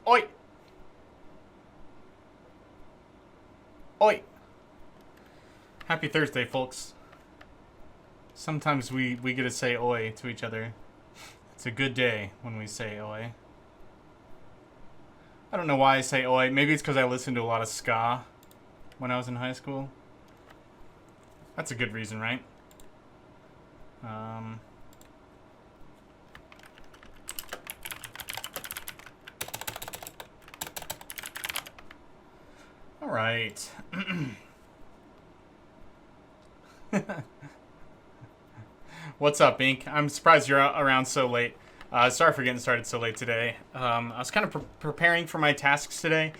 Oi! Oi! Happy Thursday, folks. Sometimes we get to say oi to each other. It's a good day when we say oi. I don't know why I say oi. Maybe it's because I listened to a lot of ska when I was in high school. That's a good reason, right? All right. What's up, Ink? I'm surprised you're around so late. Sorry for getting started so late today. I was kind of preparing for my tasks today.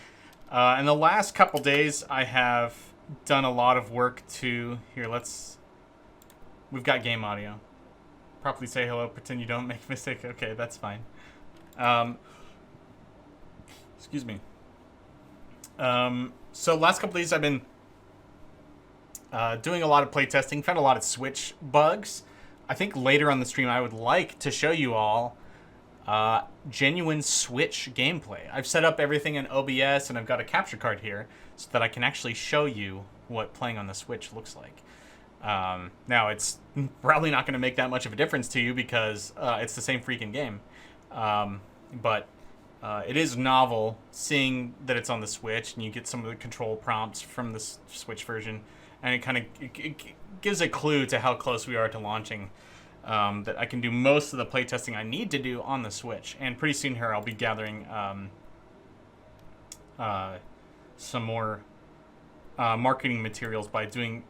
In the last couple days, I have done a lot of work to... Here, we've got game audio. Properly say hello, pretend you don't make a mistake. Okay, that's fine. Excuse me. So last couple days, I've been doing a lot of playtesting. Found a lot of Switch bugs. I think later on the stream, I would like to show you all genuine Switch gameplay. I've set up everything in OBS, and I've got a capture card here so that I can actually show you what playing on the Switch looks like. Now, it's probably not going to make that much of a difference to you because it's the same freaking game. But it is novel seeing that it's on the Switch, and you get some of the control prompts from the Switch version, and it kind of gives a clue to how close we are to launching. That I can do most of the playtesting I need to do on the Switch, and pretty soon here I'll be gathering some more marketing materials by doing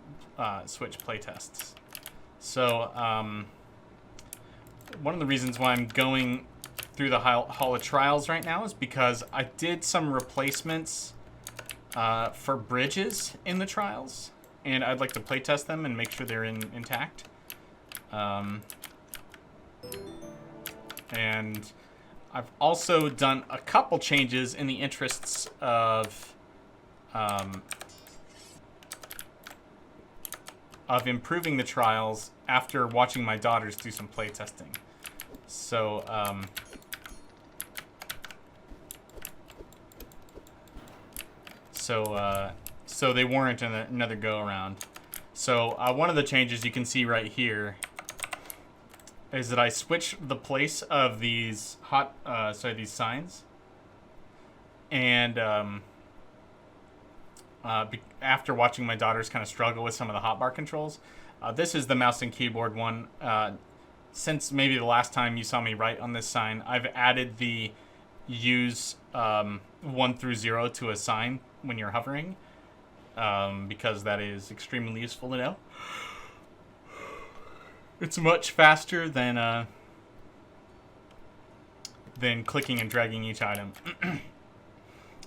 Switch playtests. So one of the reasons why I'm going through the Hall of Trials right now is because I did some replacements for bridges in the trials, and I'd like to playtest them and make sure they're intact. And I've also done a couple changes in the interests of improving the trials after watching my daughters do some playtesting. So, so they warrant another go around. So one of the changes you can see right here is that I switched the place of these these signs, and after watching my daughters kind of struggle with some of the hotbar controls, this is the mouse and keyboard one. Since maybe the last time you saw me write on this sign, I've added the use 1 through 0 to a sign when you're hovering, because that is extremely useful to know. It's much faster than clicking and dragging each item.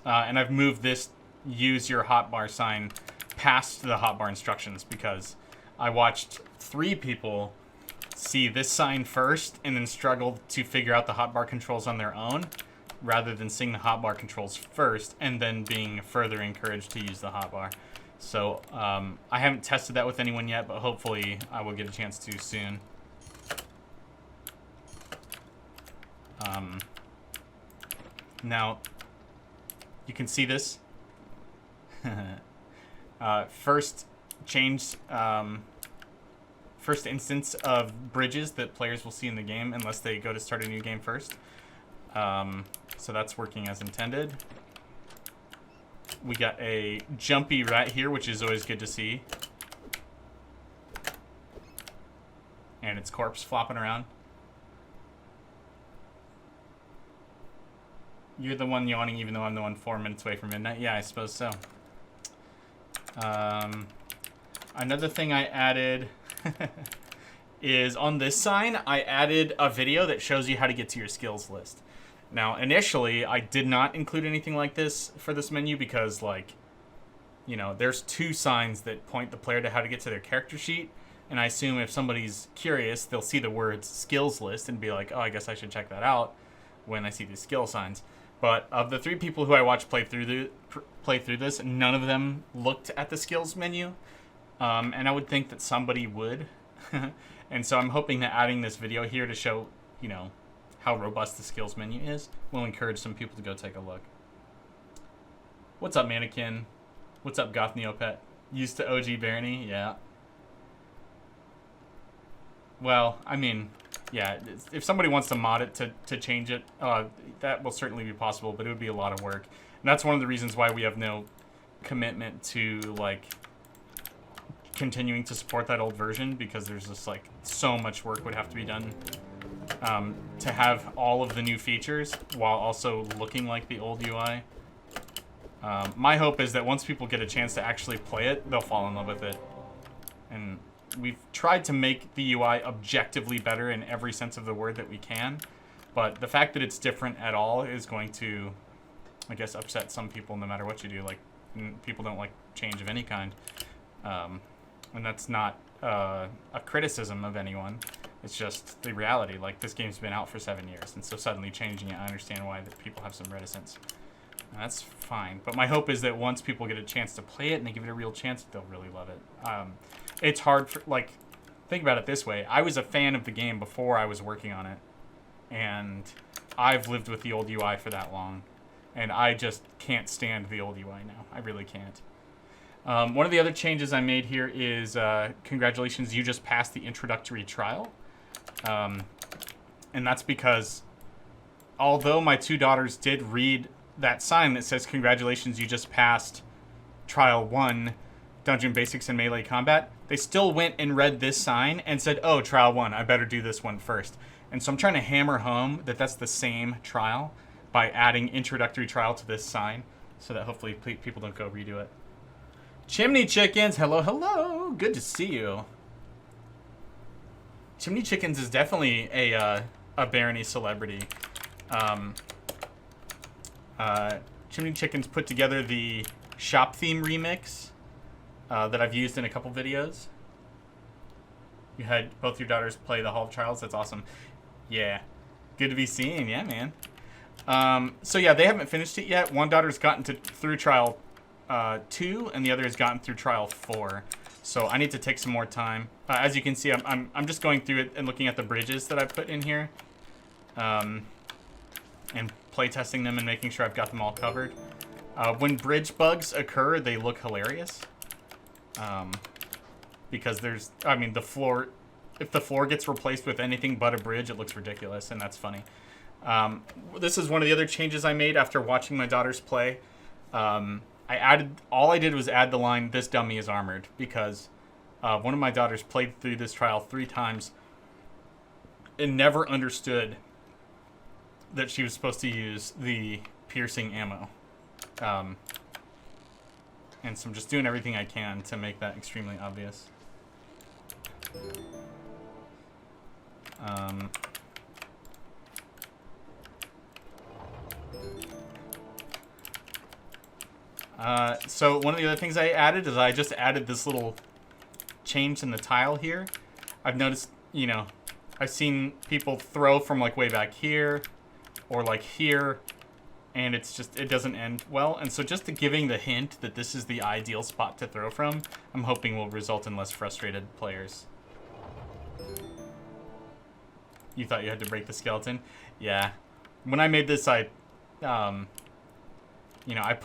And I've moved this use your hotbar sign past the hotbar instructions because I watched 3 people see this sign first and then struggle to figure out the hotbar controls on their own, rather than seeing the hotbar controls first and then being further encouraged to use the hotbar. So I haven't tested that with anyone yet, but hopefully I will get a chance to soon. Now, you can see this. First instance of bridges that players will see in the game unless they go to start a new game first. So that's working as intended. We got a jumpy rat here, which is always good to see. And its corpse flopping around. You're the one yawning even though I'm the one 4 minutes away from midnight? Yeah, I suppose so. Another thing I added is on this sign, I added a video that shows you how to get to your skills list. Now, initially, I did not include anything like this for this menu because, like, you know, there's 2 signs that point the player to how to get to their character sheet, and I assume if somebody's curious, they'll see the words skills list and be like, oh, I guess I should check that out when I see these skill signs. But of the 3 people who I watched play through this, none of them looked at the skills menu, and I would think that somebody would. And so I'm hoping that adding this video here to show, you know, how robust the skills menu is, will encourage some people to go take a look. What's up, Mannequin? What's up, Goth Neopet? Used to OG Barony? Yeah. Well, I mean, yeah, if somebody wants to mod it to change it, that will certainly be possible, but it would be a lot of work. And that's one of the reasons why we have no commitment to, like, continuing to support that old version, because there's just, like, so much work would have to be done to have all of the new features while also looking like the old UI. My hope is that once people get a chance to actually play it, they'll fall in love with it. And we've tried to make the UI objectively better in every sense of the word that we can, but the fact that it's different at all is going to, I guess, upset some people no matter what you do. Like, people don't like change of any kind. And that's not a criticism of anyone. It's just the reality. Like, this game's been out for 7 years, and so suddenly changing it, I understand why that people have some reticence. And that's fine. But my hope is that once people get a chance to play it and they give it a real chance, they'll really love it. It's hard for, like, think about it this way. I was a fan of the game before I was working on it, and I've lived with the old UI for that long, and I just can't stand the old UI now. I really can't. One of the other changes I made here is, congratulations, you just passed the introductory trial. And that's because although my two daughters did read that sign that says, congratulations, you just passed trial 1, Dungeon Basics and Melee Combat, they still went and read this sign and said, oh, trial 1, I better do this one first. And so I'm trying to hammer home that that's the same trial by adding introductory trial to this sign so that hopefully people don't go redo it. Chimney Chickens, hello, hello. Good to see you. Chimney Chickens is definitely a Barony celebrity. Chimney Chickens put together the shop theme remix that I've used in a couple videos. You had both your daughters play the Hall of Trials. That's awesome. Yeah. Good to be seen. Yeah, man. So yeah, they haven't finished it yet. One daughter's gotten through trial 2, and the other has gotten through trial 4. So I need to take some more time. As you can see, I'm just going through it and looking at the bridges that I put in here, and playtesting them and making sure I've got them all covered. When bridge bugs occur, they look hilarious. Because the floor, if the floor gets replaced with anything but a bridge, it looks ridiculous, and that's funny. This is one of the other changes I made after watching my daughters play. All I did was add the line, this dummy is armored, because one of my daughters played through this trial 3 times and never understood that she was supposed to use the piercing ammo. And so I'm just doing everything I can to make that extremely obvious. So one of the other things I added is I just added this little change in the tile here. I've noticed, I've seen people throw from like way back here or like here, and it doesn't end well. And so just giving the hint that this is the ideal spot to throw from, I'm hoping will result in less frustrated players. You thought you had to break the skeleton? Yeah. When I made this, I put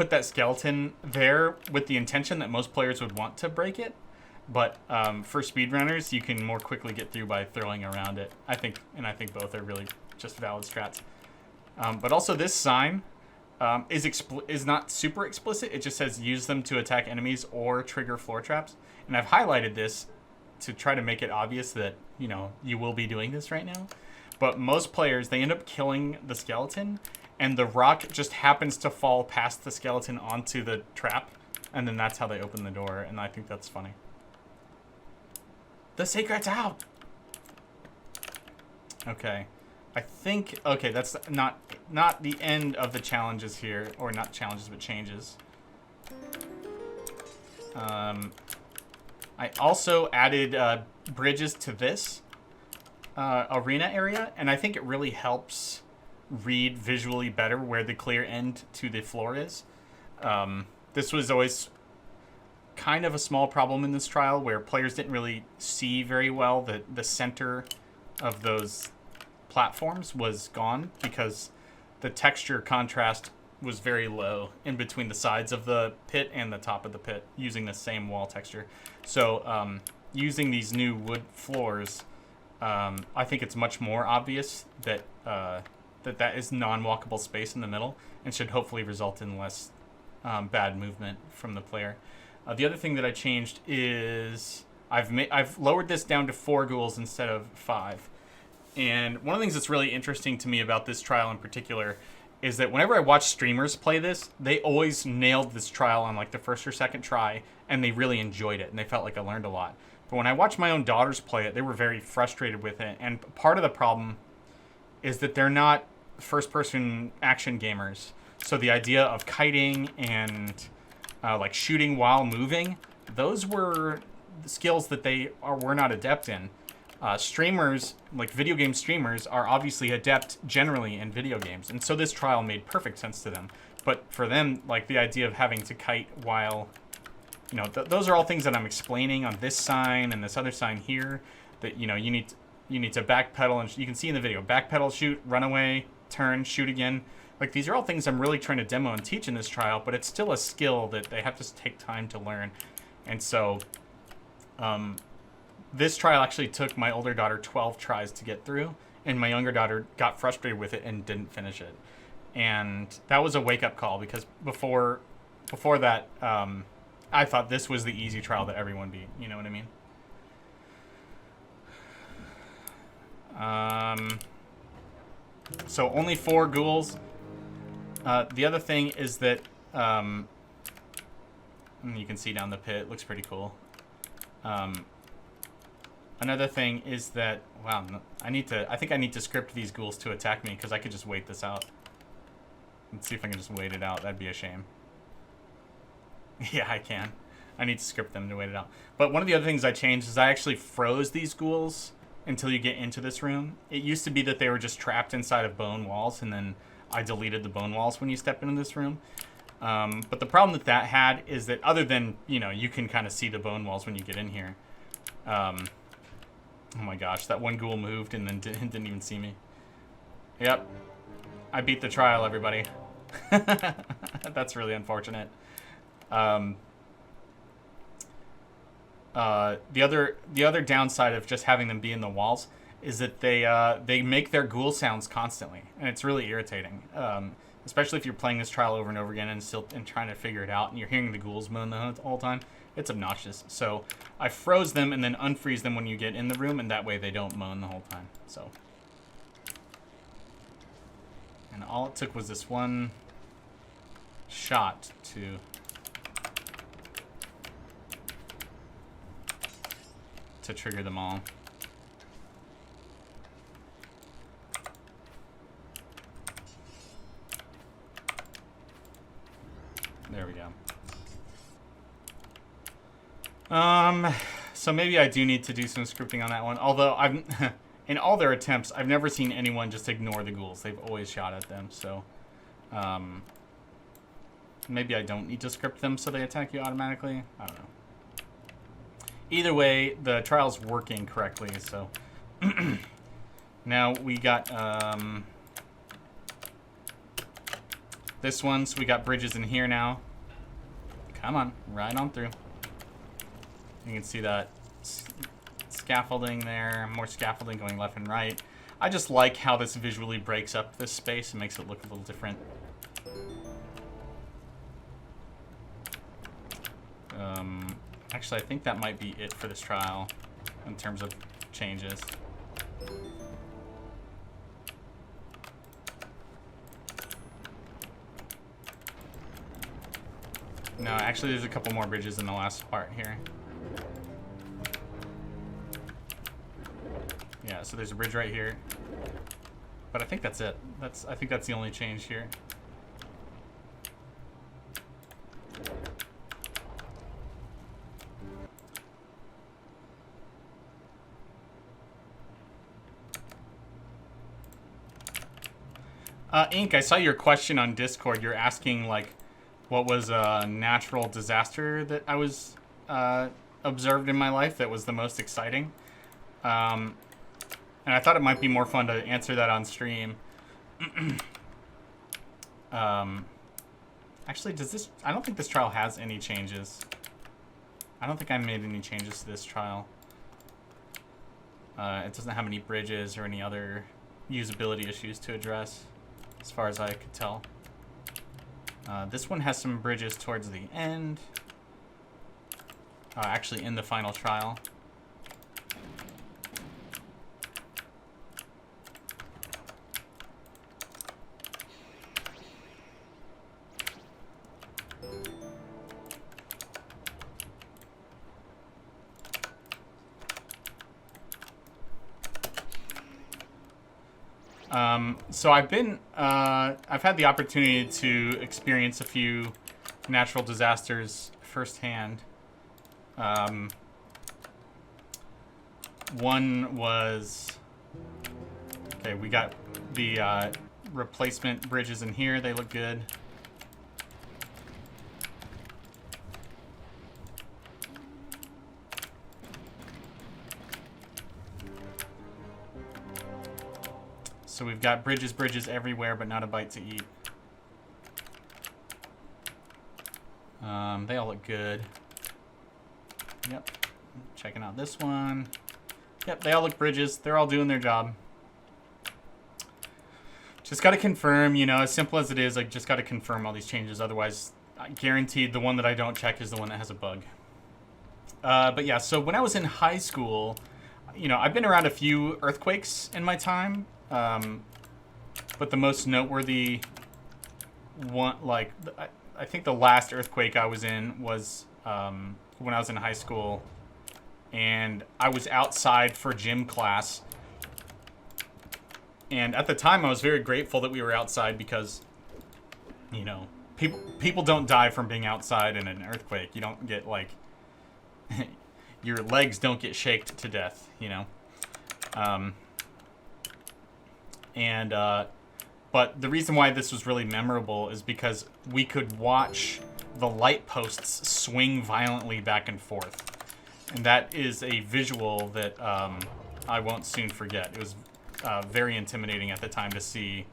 that skeleton there with the intention that most players would want to break it. But for speedrunners, you can more quickly get through by throwing around it. I think both are really just valid strats. But also this sign is not super explicit. It just says use them to attack enemies or trigger floor traps. And I've highlighted this to try to make it obvious that, you will be doing this right now. But most players, they end up killing the skeleton, and the rock just happens to fall past the skeleton onto the trap, and then that's how they open the door, and I think that's funny. The secret's out! Okay. Okay, that's not the end of the challenges here, or not challenges, but changes. I also added bridges to this arena area, and I think it really helps read visually better where the clear end to the floor is. This was always kind of a small problem in this trial where players didn't really see very well the center of those platforms was gone because the texture contrast was very low in between the sides of the pit and the top of the pit using the same wall texture. So using these new wood floors, I think it's much more obvious that that is non-walkable space in the middle and should hopefully result in less bad movement from the player. The other thing that I changed is I've lowered this down to 4 ghouls instead of 5. And one of the things that's really interesting to me about this trial in particular is that whenever I watch streamers play this, they always nailed this trial on like the first or second try, and they really enjoyed it, and they felt like I learned a lot. But when I watch my own daughters play it, they were very frustrated with it. And part of the problem is that they're not first-person action gamers. So the idea of kiting and like shooting while moving, those were skills that they were not adept in. Streamers, like video game streamers, are obviously adept generally in video games. And so this trial made perfect sense to them. But for them, like the idea of having to kite while... You know, those are all things that I'm explaining on this sign and this other sign here. That, you know, you need to backpedal, and you can see in the video, backpedal, shoot, run away, turn, shoot again. Like, these are all things I'm really trying to demo and teach in this trial, but it's still a skill that they have to take time to learn. And so, this trial actually took my older daughter 12 tries to get through, and my younger daughter got frustrated with it and didn't finish it. And that was a wake-up call, because before that, I thought this was the easy trial that everyone beat. You know what I mean? So only 4 ghouls. The other thing is that you can see down the pit. It looks pretty cool. Another thing is that, wow, I think I need to script these ghouls to attack me, because I could just wait this out. Let's see if I can just wait it out. That'd be a shame. Yeah, I can. I need to script them to wait it out. But one of the other things I changed is I actually froze these ghouls until you get into this room. It used to be that they were just trapped inside of bone walls, and then I deleted the bone walls when you step into this room. But the problem that had is that other than, you know, you can kind of see the bone walls when you get in here. Oh my gosh, that one ghoul moved and then didn't even see me. Yep. I beat the trial, everybody. That's really unfortunate. The other downside of just having them be in the walls is that they make their ghoul sounds constantly, and it's really irritating. Especially if you're playing this trial over and over again and trying to figure it out, and you're hearing the ghouls moan the whole time. It's obnoxious. So I froze them and then unfreeze them when you get in the room, and that way they don't moan the whole time. So, and all it took was this one shot to trigger them all. There we go. So maybe I do need to do some scripting on that one. Although I've, in all their attempts, I've never seen anyone just ignore the ghouls. They've always shot at them. So, maybe I don't need to script them so they attack you automatically. I don't know. Either way, the trial's working correctly. So now we got this one. So we got bridges in here now. Come on, right on through. You can see that scaffolding there, more scaffolding going left and right. I just like how this visually breaks up this space and makes it look a little different. Actually, I think that might be it for this trial in terms of changes. No, actually, there's a couple more bridges in the last part here. Yeah, so there's a bridge right here. But I think that's it. I think that's the only change here. Ink, I saw your question on Discord. You're asking, like, what was a natural disaster that I was observed in my life that was the most exciting. And I thought it might be more fun to answer that on stream. Actually, does this... I don't think this trial has any changes. I don't think I made any changes to this trial. It doesn't have any bridges or any other usability issues to address, as far as I could tell. This one has some bridges towards the end. Actually, in the final trial. So I've had the opportunity to experience a few natural disasters firsthand. One was, okay, we got the replacement bridges in here. They look good. So we've got bridges everywhere, but not a bite to eat. They all look good. Yep. Checking out this one. Yep, they all look bridges. They're all doing their job. Just got to confirm, you know, as simple as it is, like, just got to confirm all these changes. Otherwise, guaranteed the one that I don't check is the one that has a bug. But yeah, so when I was in high school, you know, I've been around a few earthquakes in my time. But the most noteworthy one, like, I think the last earthquake I was in was when I was in high school, and I was outside for gym class. And at the time, I was very grateful that we were outside because, you know, people don't die from being outside in an earthquake. You don't get, like, your legs don't get shaked to death, you know. But the reason why this was really memorable is because we could watch the light posts swing violently back and forth. And that is a visual that I won't soon forget. It was very intimidating at the time to see,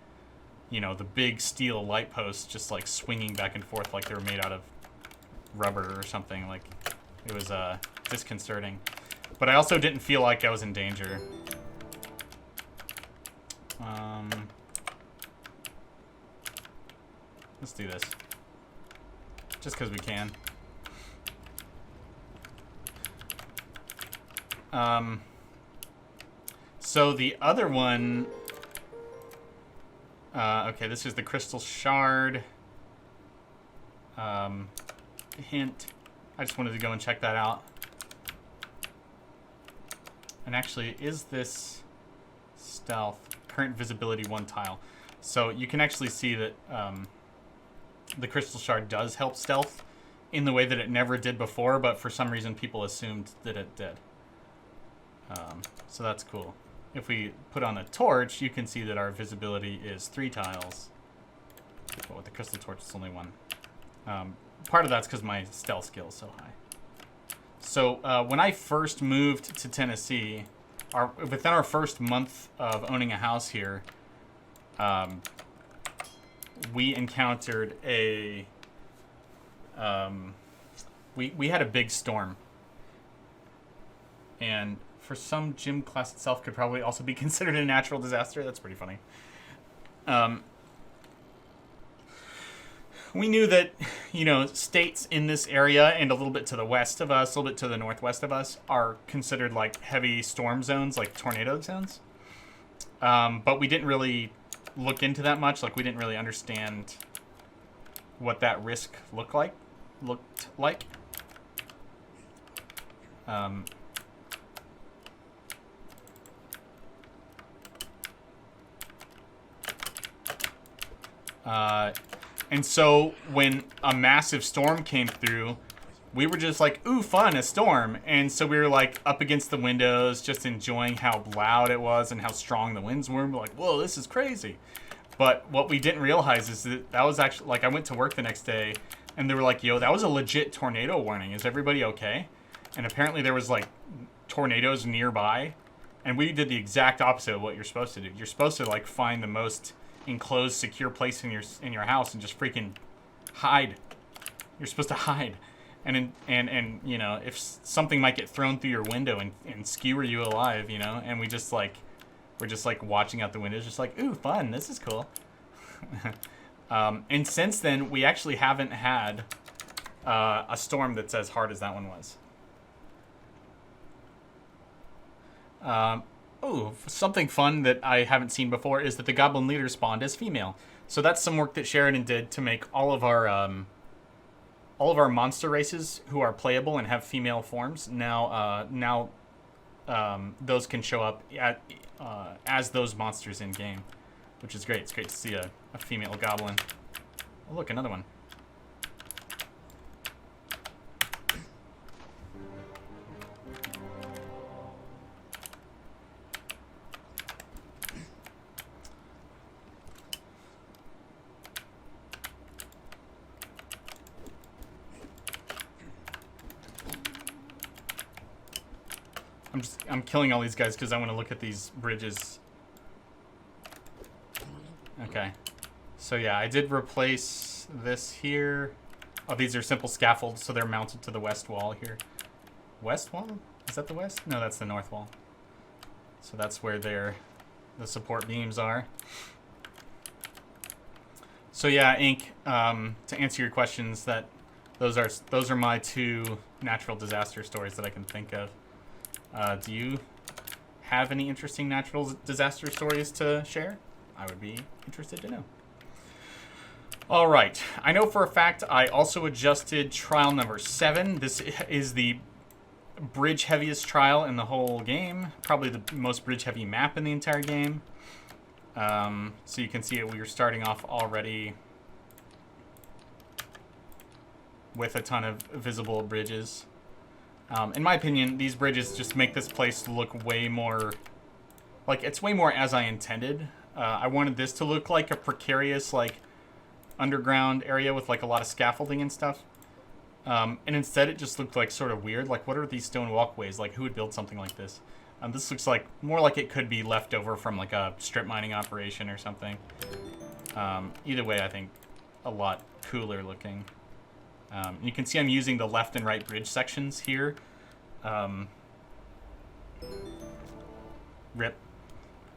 you know, the big steel light posts just, like, swinging back and forth like they were made out of rubber or something. Like, it was disconcerting. But I also didn't feel like I was in danger. Let's do this. Just because we can. So the other one... okay, this is the crystal shard. Hint. I just wanted to go and check that out. And actually, is this stealth? Current visibility 1 tile. So you can actually see that the crystal shard does help stealth in the way that it never did before, but for some reason people assumed that it did. So that's cool. If we put on a torch, you can see that our visibility is 3 tiles. But with the crystal torch, it's only 1. Part of that's because my stealth skill is so high. So when I first moved to Tennessee, within our first month of owning a house here, we encountered a... we had a big storm. And for some, gym class itself could probably also be considered a natural disaster. That's pretty funny. We knew that, you know, states in this area and a little bit to the west of us, a little bit to the northwest of us, are considered like heavy storm zones, like tornado zones. But we didn't really look into that much. Like, we didn't really understand what that risk looked like. And so when a massive storm came through, we were just like, ooh, fun, a storm. And so we were like up against the windows, just enjoying how loud it was and how strong the winds were. We're like, whoa, this is crazy. But what we didn't realize is that that was actually, like, I went to work the next day and they were like, yo, that was a legit tornado warning. Is everybody okay? And apparently there was like tornadoes nearby. And we did the exact opposite of what you're supposed to do. You're supposed to like find the most enclosed, secure place in your house and just freaking hide. You're supposed to hide. And you know, if something might get thrown through your window and skewer you alive, you know, and we're just like watching out the window, just like, ooh, fun, this is cool. And since then, we actually haven't had a storm that's as hard as that one was. Something fun that I haven't seen before is that the Goblin Leader spawned as female. So that's some work that Sheridan did to make all of our monster races who are playable and have female forms. Now those can show up as those monsters in game, which is great. It's great to see a female goblin. Oh, look, another one. I'm killing all these guys because I want to look at these bridges. Okay. So yeah, I did replace this here. Oh, these are simple scaffolds, so they're mounted to the west wall here. West wall? Is that the west? No, that's the north wall. So that's where the support beams are. So yeah, Ink, to answer your questions, those are my two natural disaster stories that I can think of. Do you have any interesting natural disaster stories to share? I would be interested to know. All right. I know for a fact I also adjusted trial number 7. This is the bridge heaviest trial in the whole game. Probably the most bridge heavy map in the entire game. So you can see it. We were starting off already with a ton of visible bridges. In my opinion, these bridges just make this place look way more... like, it's way more as I intended. I wanted this to look like a precarious, like, underground area with, like, a lot of scaffolding and stuff. And instead it just looked, like, sort of weird. Like, what are these stone walkways? Like, who would build something like this? This looks like more like it could be left over from, like, a strip mining operation or something. Either way, I think a lot cooler looking. You can see I'm using the left and right bridge sections here. Rip.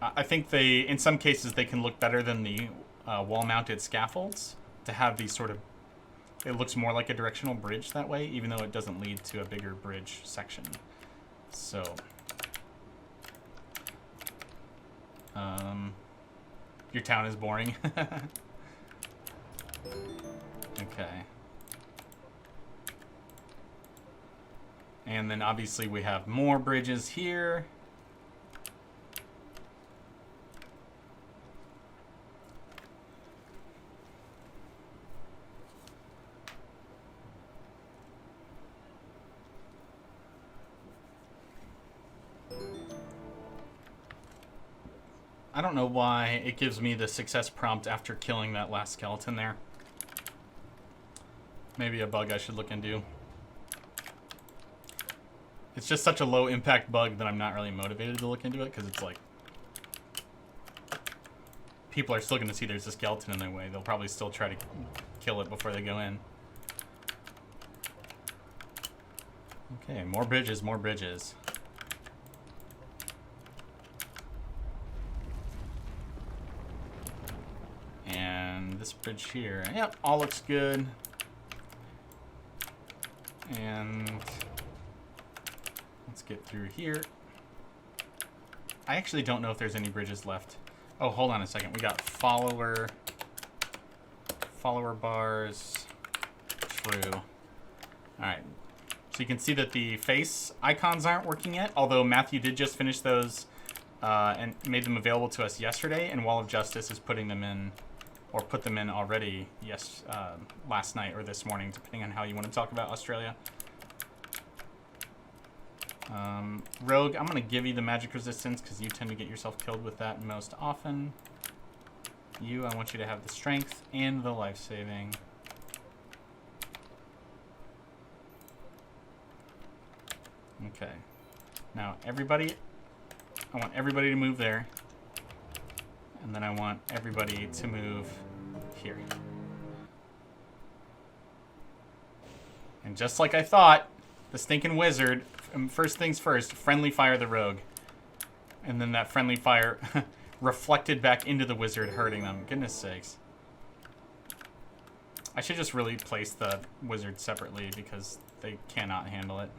I think in some cases, they can look better than the wall-mounted scaffolds to have these sort of... it looks more like a directional bridge that way, even though it doesn't lead to a bigger bridge section. So... your town is boring. Okay. And then obviously we have more bridges here. I don't know why it gives me the success prompt after killing that last skeleton there. Maybe a bug I should look into. It's just such a low impact bug that I'm not really motivated to look into it, because it's like... people are still going to see there's a skeleton in their way. They'll probably still try to kill it before they go in. Okay, more bridges, more bridges. And this bridge here. Yep, all looks good. And... let's get through here. I actually don't know if there's any bridges left. Oh, hold on a second. We got follower bars. True. Alright. So you can see that the face icons aren't working yet, although Matthew did just finish those and made them available to us yesterday, and Wall of Justice is putting them in, or put them in already last night or this morning, depending on how you want to talk about Australia. Rogue, I'm going to give you the magic resistance because you tend to get yourself killed with that most often. You, I want you to have the strength and the life saving. Okay. Now, everybody, I want everybody to move there. And then I want everybody to move here. And just like I thought, the stinking wizard, first things first, friendly fire the rogue. And then that friendly fire reflected back into the wizard, hurting them. Goodness sakes. I should just really place the wizard separately because they cannot handle it.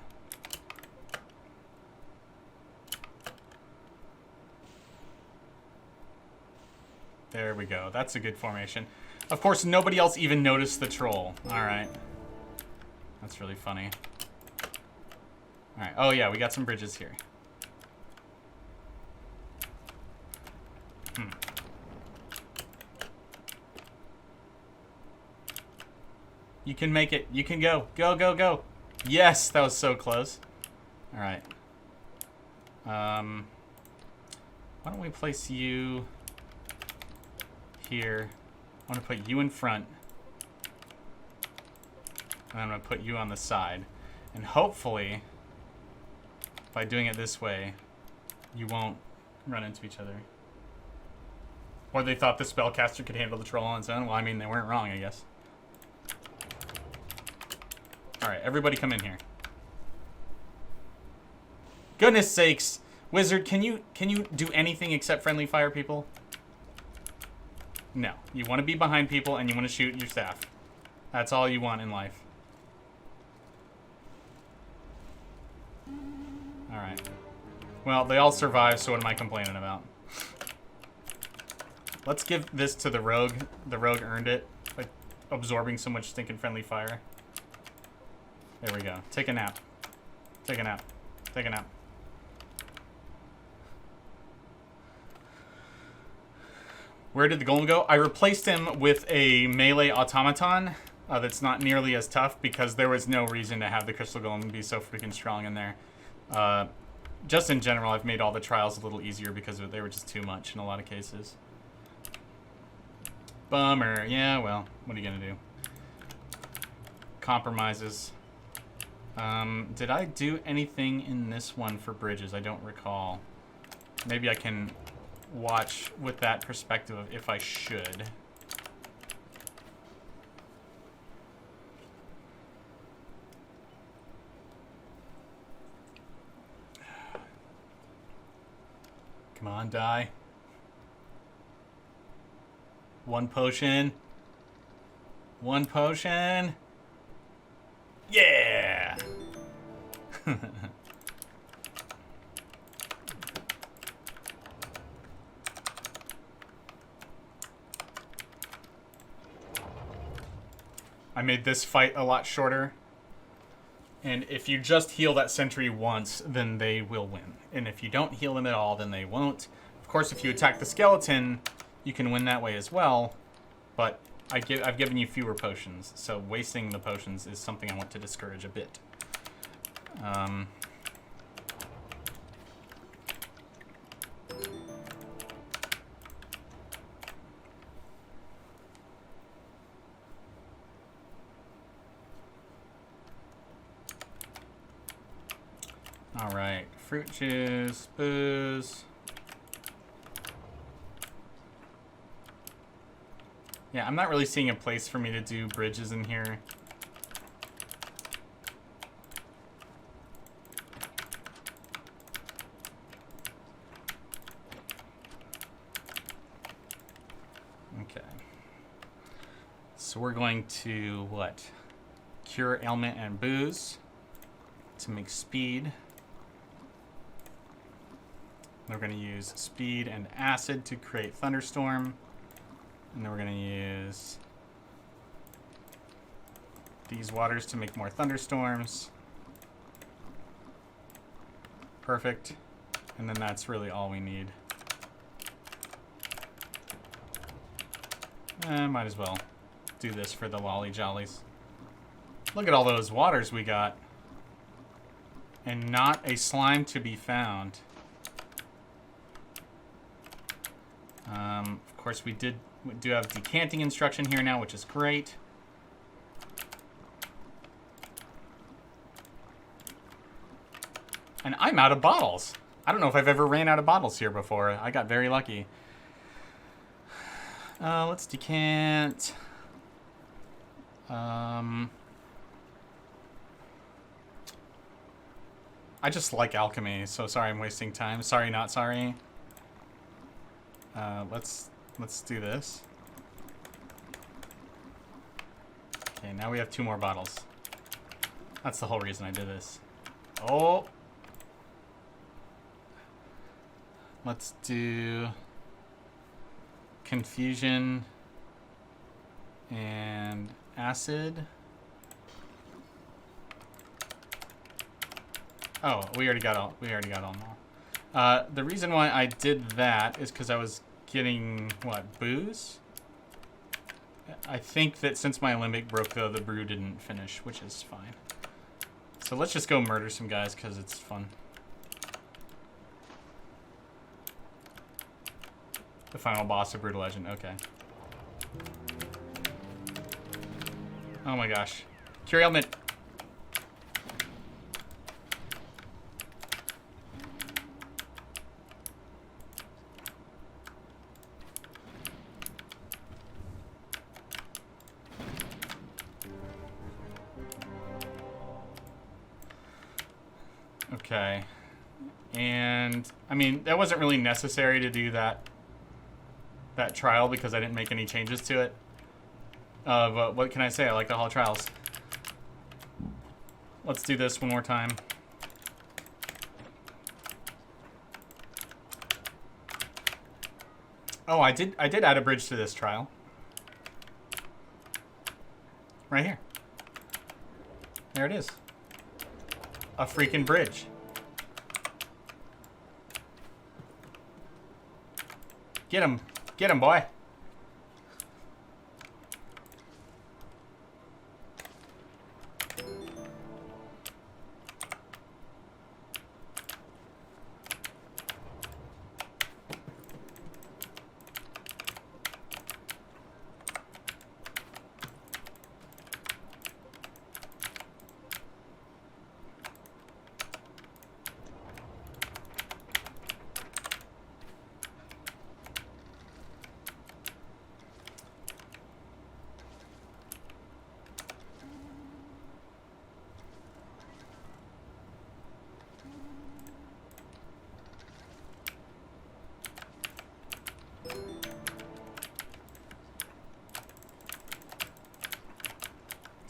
There we go. That's a good formation. Of course, nobody else even noticed the troll. Alright. That's really funny. Alright. Oh, yeah, we got some bridges here. You can make it. You can go. Go, go, go. Yes, that was so close. Alright. Why don't we place you here? I want to put you in front. And I'm going to put you on the side. And hopefully, by doing it this way, you won't run into each other. Or they thought the spellcaster could handle the troll on its own. Well, I mean, they weren't wrong, I guess. Alright, everybody come in here. Goodness sakes! Wizard, can you do anything except friendly fire people? No. You want to be behind people and you want to shoot your staff. That's all you want in life. Alright. Well, they all survived, so what am I complaining about? Let's give this to the rogue. The rogue earned it. Like, absorbing so much stinking friendly fire. There we go. Take a nap. Take a nap. Take a nap. Where did the golem go? I replaced him with a melee automaton that's not nearly as tough because there was no reason to have the crystal golem be so freaking strong in there. Just in general, I've made all the trials a little easier because they were just too much in a lot of cases. Bummer. Yeah, well, what are you going to do? Compromises. Did I do anything in this one for bridges? I don't recall. Maybe I can watch with that perspective of if I should. Come on, die. One potion. One potion. Yeah! I made this fight a lot shorter. And if you just heal that sentry once, then they will win. And if you don't heal them at all, then they won't. Of course, if you attack the skeleton, you can win that way as well. But I've given you fewer potions, so wasting the potions is something I want to discourage a bit. All right, fruit juice, booze. Yeah, I'm not really seeing a place for me to do bridges in here. Okay. So we're going to, what? Cure ailment and booze to make speed. We're going to use speed and acid to create thunderstorm. And then we're going to use these waters to make more thunderstorms. Perfect. And then that's really all we need. Might as well do this for the lolly jollies. Look at all those waters we got. And not a slime to be found. Of course, we do have decanting instruction here now, which is great. And I'm out of bottles. I don't know if I've ever ran out of bottles here before. I got very lucky. Let's decant. I just like alchemy, so sorry I'm wasting time. Sorry, not sorry. Let's do this. Okay, now we have 2 more bottles. That's the whole reason I did this. Oh! Let's do confusion and acid. Oh, we already got all now. The reason why I did that is because I was getting, what, booze? I think that since my Alembic broke, though, the brew didn't finish, which is fine. So let's just go murder some guys because it's fun. The final boss of Brutal Legend, okay. Oh my gosh. Cure ailment. Okay. And, I mean, that wasn't really necessary to do that trial because I didn't make any changes to it. But what can I say? I like the Hall Trials. Let's do this one more time. Oh, I did add a bridge to this trial. Right here. There it is. A freaking bridge. Get him. Get him, boy.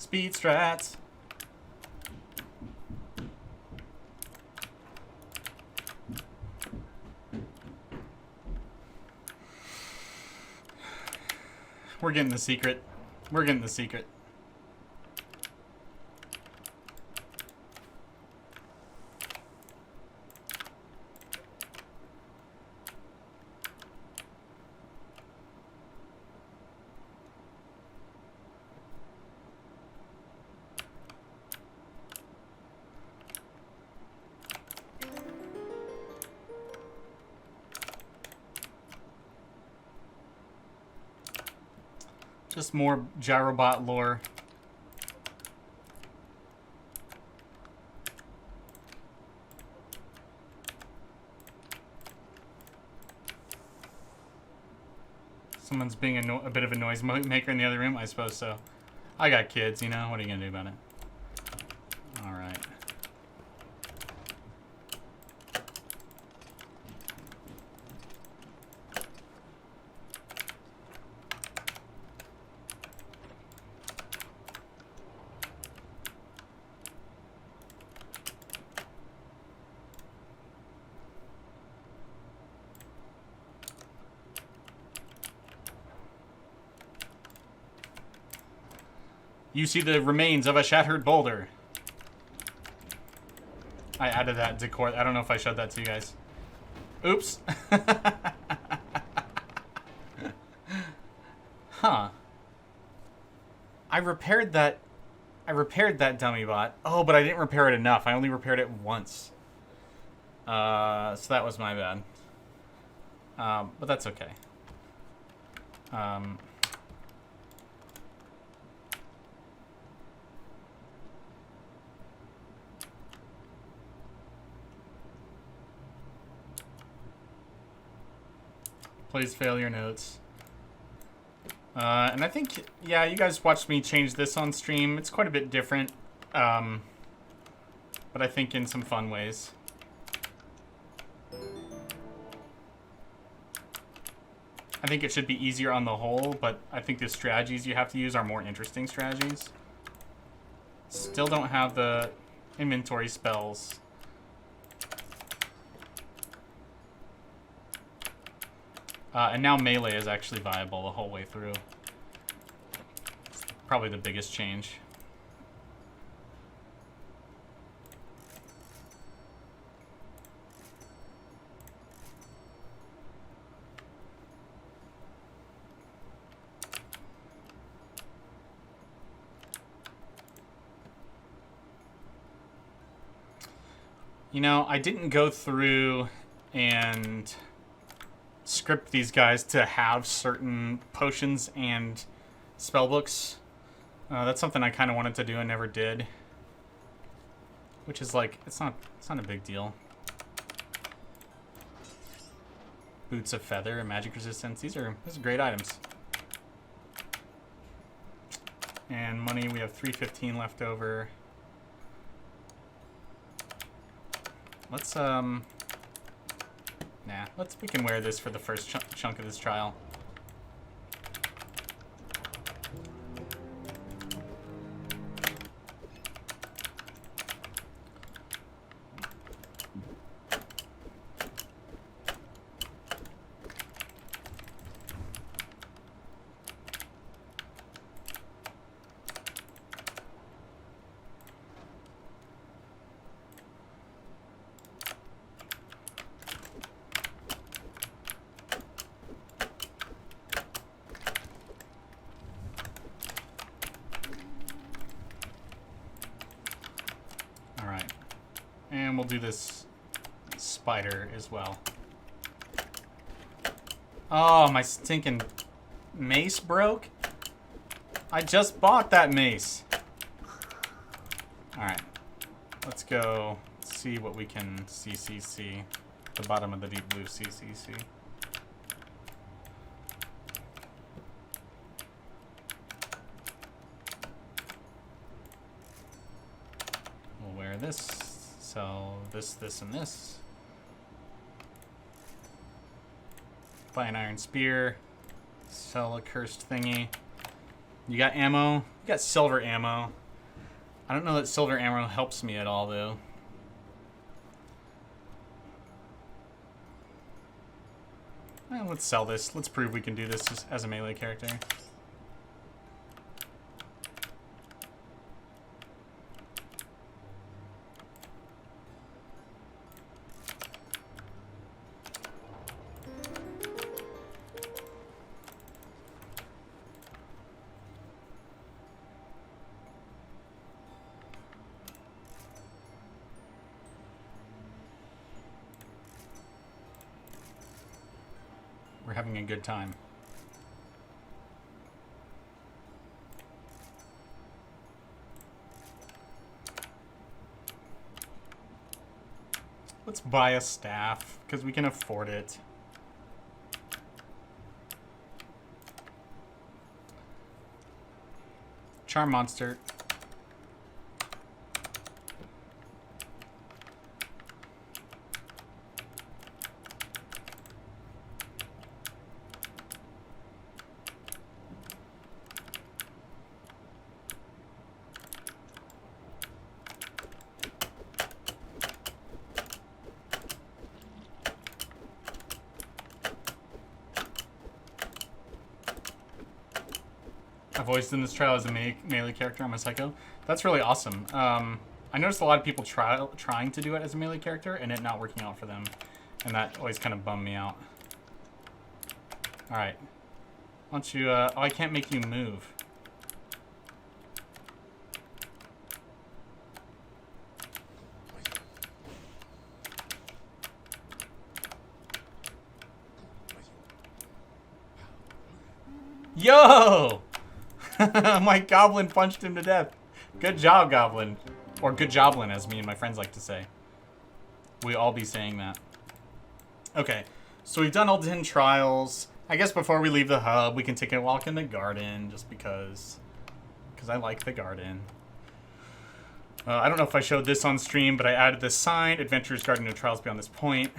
Speed strats. We're getting the secret. We're getting the secret. Just more Gyrobot lore. Someone's being a bit of a noise maker in the other room? I suppose so. I got kids, you know? What are you going to do about it? Alright. You see the remains of a shattered boulder. I added that decor. I don't know if I showed that to you guys. Oops. Huh. I repaired that dummy bot. Oh, but I didn't repair it enough. I only repaired it once. So that was my bad. But that's okay. plays failure notes. And I think, yeah, you guys watched me change this on stream. It's quite a bit different, but I think in some fun ways. I think it should be easier on the whole, but I think the strategies you have to use are more interesting strategies. Still don't have the inventory spells. And now melee is actually viable the whole way through. It's probably the biggest change. You know, I didn't go through and script these guys to have certain potions and spellbooks. That's something I kind of wanted to do and never did. Which is like, it's not a big deal. Boots of Feather and Magic Resistance. These are great items. And money, we have 315 left over. Let's, we can wear this for the first chunk of this trial. And we'll do this spider as well. Oh, my stinking mace broke? I just bought that mace. Alright. Let's go see what we can CCC. The bottom of the deep blue CCC. We'll wear this. So this, and this. Buy an iron spear. Sell a cursed thingy. You got ammo? You got silver ammo. I don't know that silver ammo helps me at all, though. Well, let's sell this. Let's prove we can do this as a melee character. We're having a good time. Let's buy a staff, because we can afford it. Charm monster. Voiced in this trial as a melee character. I'm a psycho. That's really awesome. I noticed a lot of people trying to do it as a melee character and it not working out for them, and that always kind of bummed me out. All right, why don't you? Oh, I can't make you move. Yo! My goblin punched him to death. Good job, goblin. Or good joblin, as me and my friends like to say. We all be saying that. Okay, So we've done all 10 trials. I guess before we leave the hub, we can take a walk in the garden, just because I like the garden. I don't know if I showed this on stream, but I added this sign, Adventurers Garden, no trials beyond this point.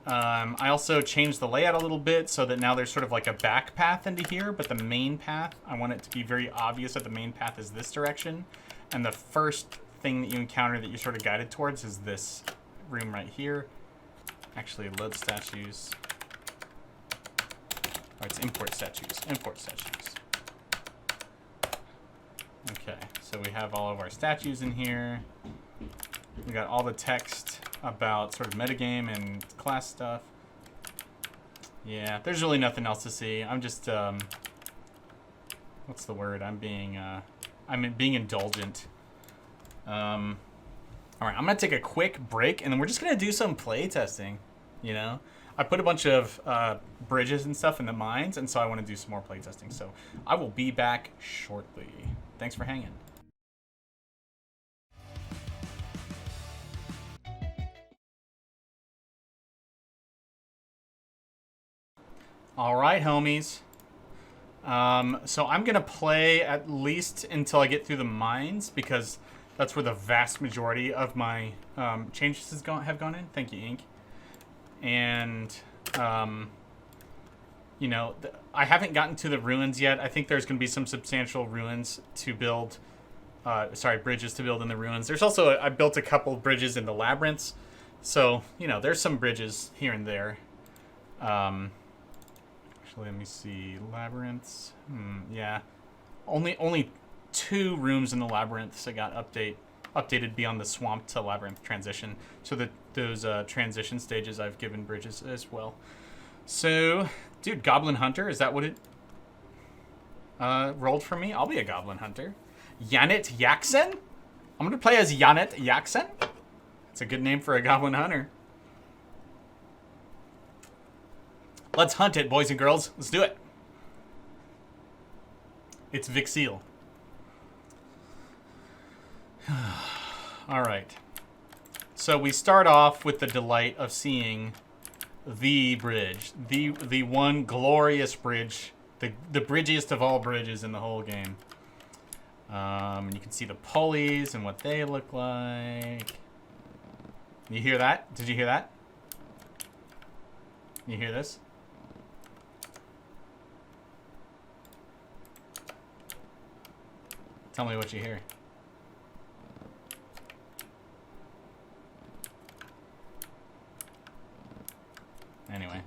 I also changed the layout a little bit so that now there's sort of like a back path into here, but the main path, I want it to be very obvious that the main path is this direction. And the first thing that you encounter that you're sort of guided towards is this room right here. Actually, load statues. Oh, it's import statues. Import statues. Okay, so we have all of our statues in here. We got all the text about sort of metagame and class stuff. Yeah, there's really nothing else to see. I'm just, what's the word? I'm being indulgent. All right, I'm gonna take a quick break, and then we're just gonna do some play testing. You know, I put a bunch of bridges and stuff in the mines, and so I want to do some more play testing. So I will be back shortly. Thanks for hanging. All right, homies. So I'm gonna play at least until I get through the mines, because that's where the vast majority of my changes have gone in. Thank you, Ink. And you know, I haven't gotten to the ruins yet. I think there's gonna be some substantial ruins to build. Bridges to build in the ruins. There's also I built a couple bridges in the labyrinths, so you know there's some bridges here and there. Actually, let me see, labyrinths. Yeah, only 2 rooms in the labyrinths that got updated beyond the swamp to labyrinth transition. So that those transition stages I've given bridges as well. So, dude, Goblin Hunter, is that what it rolled for me? I'll be a Goblin Hunter. Yanit Yaksen? I'm gonna play as Yanit Yaksen. It's a good name for a Goblin Hunter. Let's hunt it, boys and girls. Let's do it. It's Vixil. All right. So we start off with the delight of seeing the bridge, the one glorious bridge, the bridgiest of all bridges in the whole game. And you can see the pulleys and what they look like. You hear that? Did you hear that? You hear this? Tell me what you hear. Anyway.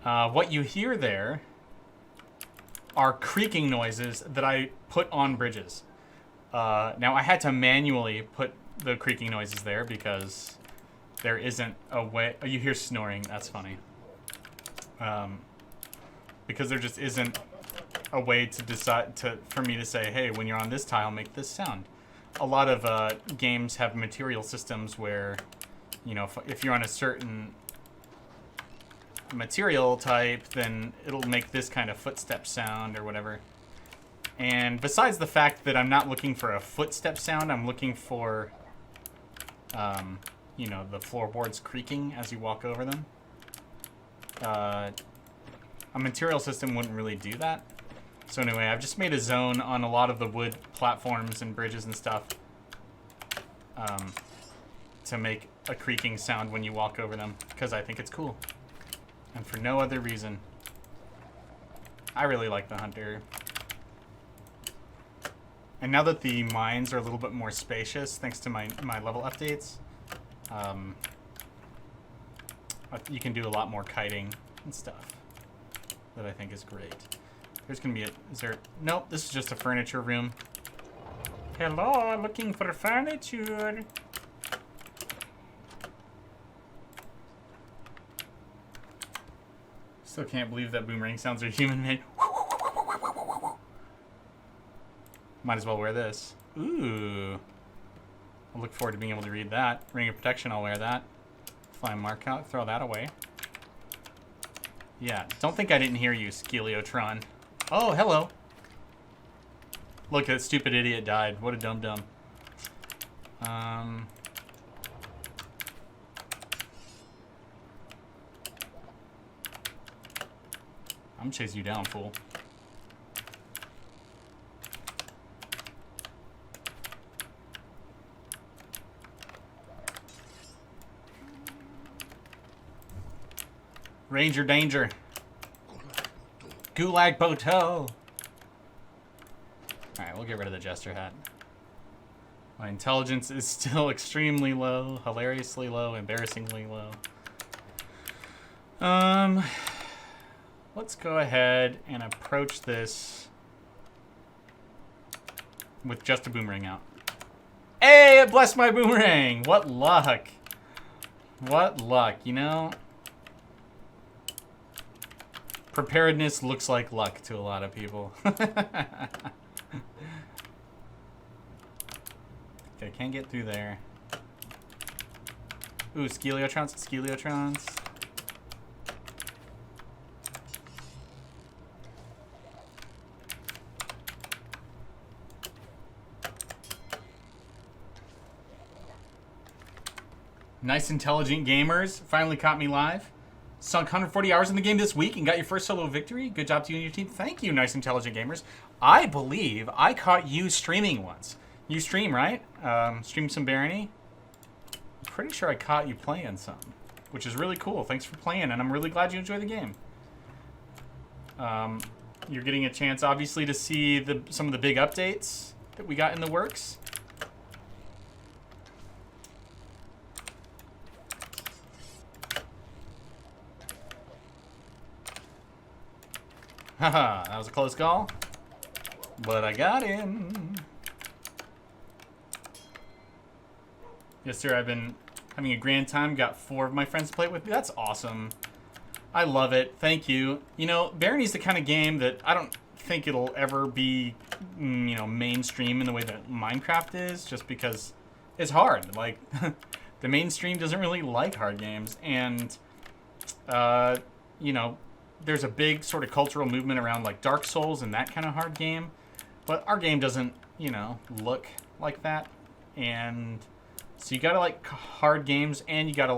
What you hear there are creaking noises that I put on bridges. Now, I had to manually put the creaking noises there because there isn't a way... Oh, you hear snoring. That's funny. Because there just isn't a way to decide for me to say, hey, when you're on this tile, make this sound. A lot of games have material systems where, you know, if you're on a certain material type, then it'll make this kind of footstep sound or whatever. And besides the fact that I'm not looking for a footstep sound, I'm looking for, you know, the floorboards creaking as you walk over them. A material system wouldn't really do that. So anyway, I've just made a zone on a lot of the wood platforms and bridges and stuff to make a creaking sound when you walk over them, because I think it's cool. And for no other reason. I really like the Hunter. And now that the mines are a little bit more spacious, thanks to my level updates, you can do a lot more kiting and stuff that I think is great. There's gonna be nope, this is just a furniture room. Hello, looking for furniture. Still can't believe that boomerang sounds are human-made. Might as well wear this. Ooh. I'll look forward to being able to read that. Ring of Protection, I'll wear that. Flying mark out, throw that away. Yeah, don't think I didn't hear you, Skeliotron. Oh, hello. Look, that stupid idiot died. What a dum-dum. I'm chasing you down, fool. Ranger danger. Gulag Boto. Alright, we'll get rid of the jester hat. My intelligence is still extremely low, hilariously low, embarrassingly low. Let's go ahead and approach this with just a boomerang out. Hey, it blessed my boomerang! What luck! What luck, you know? Preparedness looks like luck to a lot of people. Okay, can't get through there. Ooh, Skeleotrons, Skeleotrons. Nice intelligent gamers finally caught me live. Sunk 140 hours in the game this week and got your first solo victory. Good job to you and your team. Thank you, nice intelligent gamers. I believe I caught you streaming once. You stream, right? Stream some Barony. I'm pretty sure I caught you playing some, which is really cool. Thanks for playing, and I'm really glad you enjoy the game. You're getting a chance, obviously, to see some of the big updates that we got in the works. Haha, that was a close call, but I got him. Yes, sir, I've been having a grand time. Got 4 of my friends to play with me. That's awesome. I love it. Thank you. You know, Barony's the kind of game that I don't think it'll ever be, you know, mainstream in the way that Minecraft is, just because it's hard. Like, the mainstream doesn't really like hard games, and, you know, there's a big sort of cultural movement around, like, Dark Souls and that kind of hard game, but our game doesn't, you know, look like that, and so you gotta like hard games, and you gotta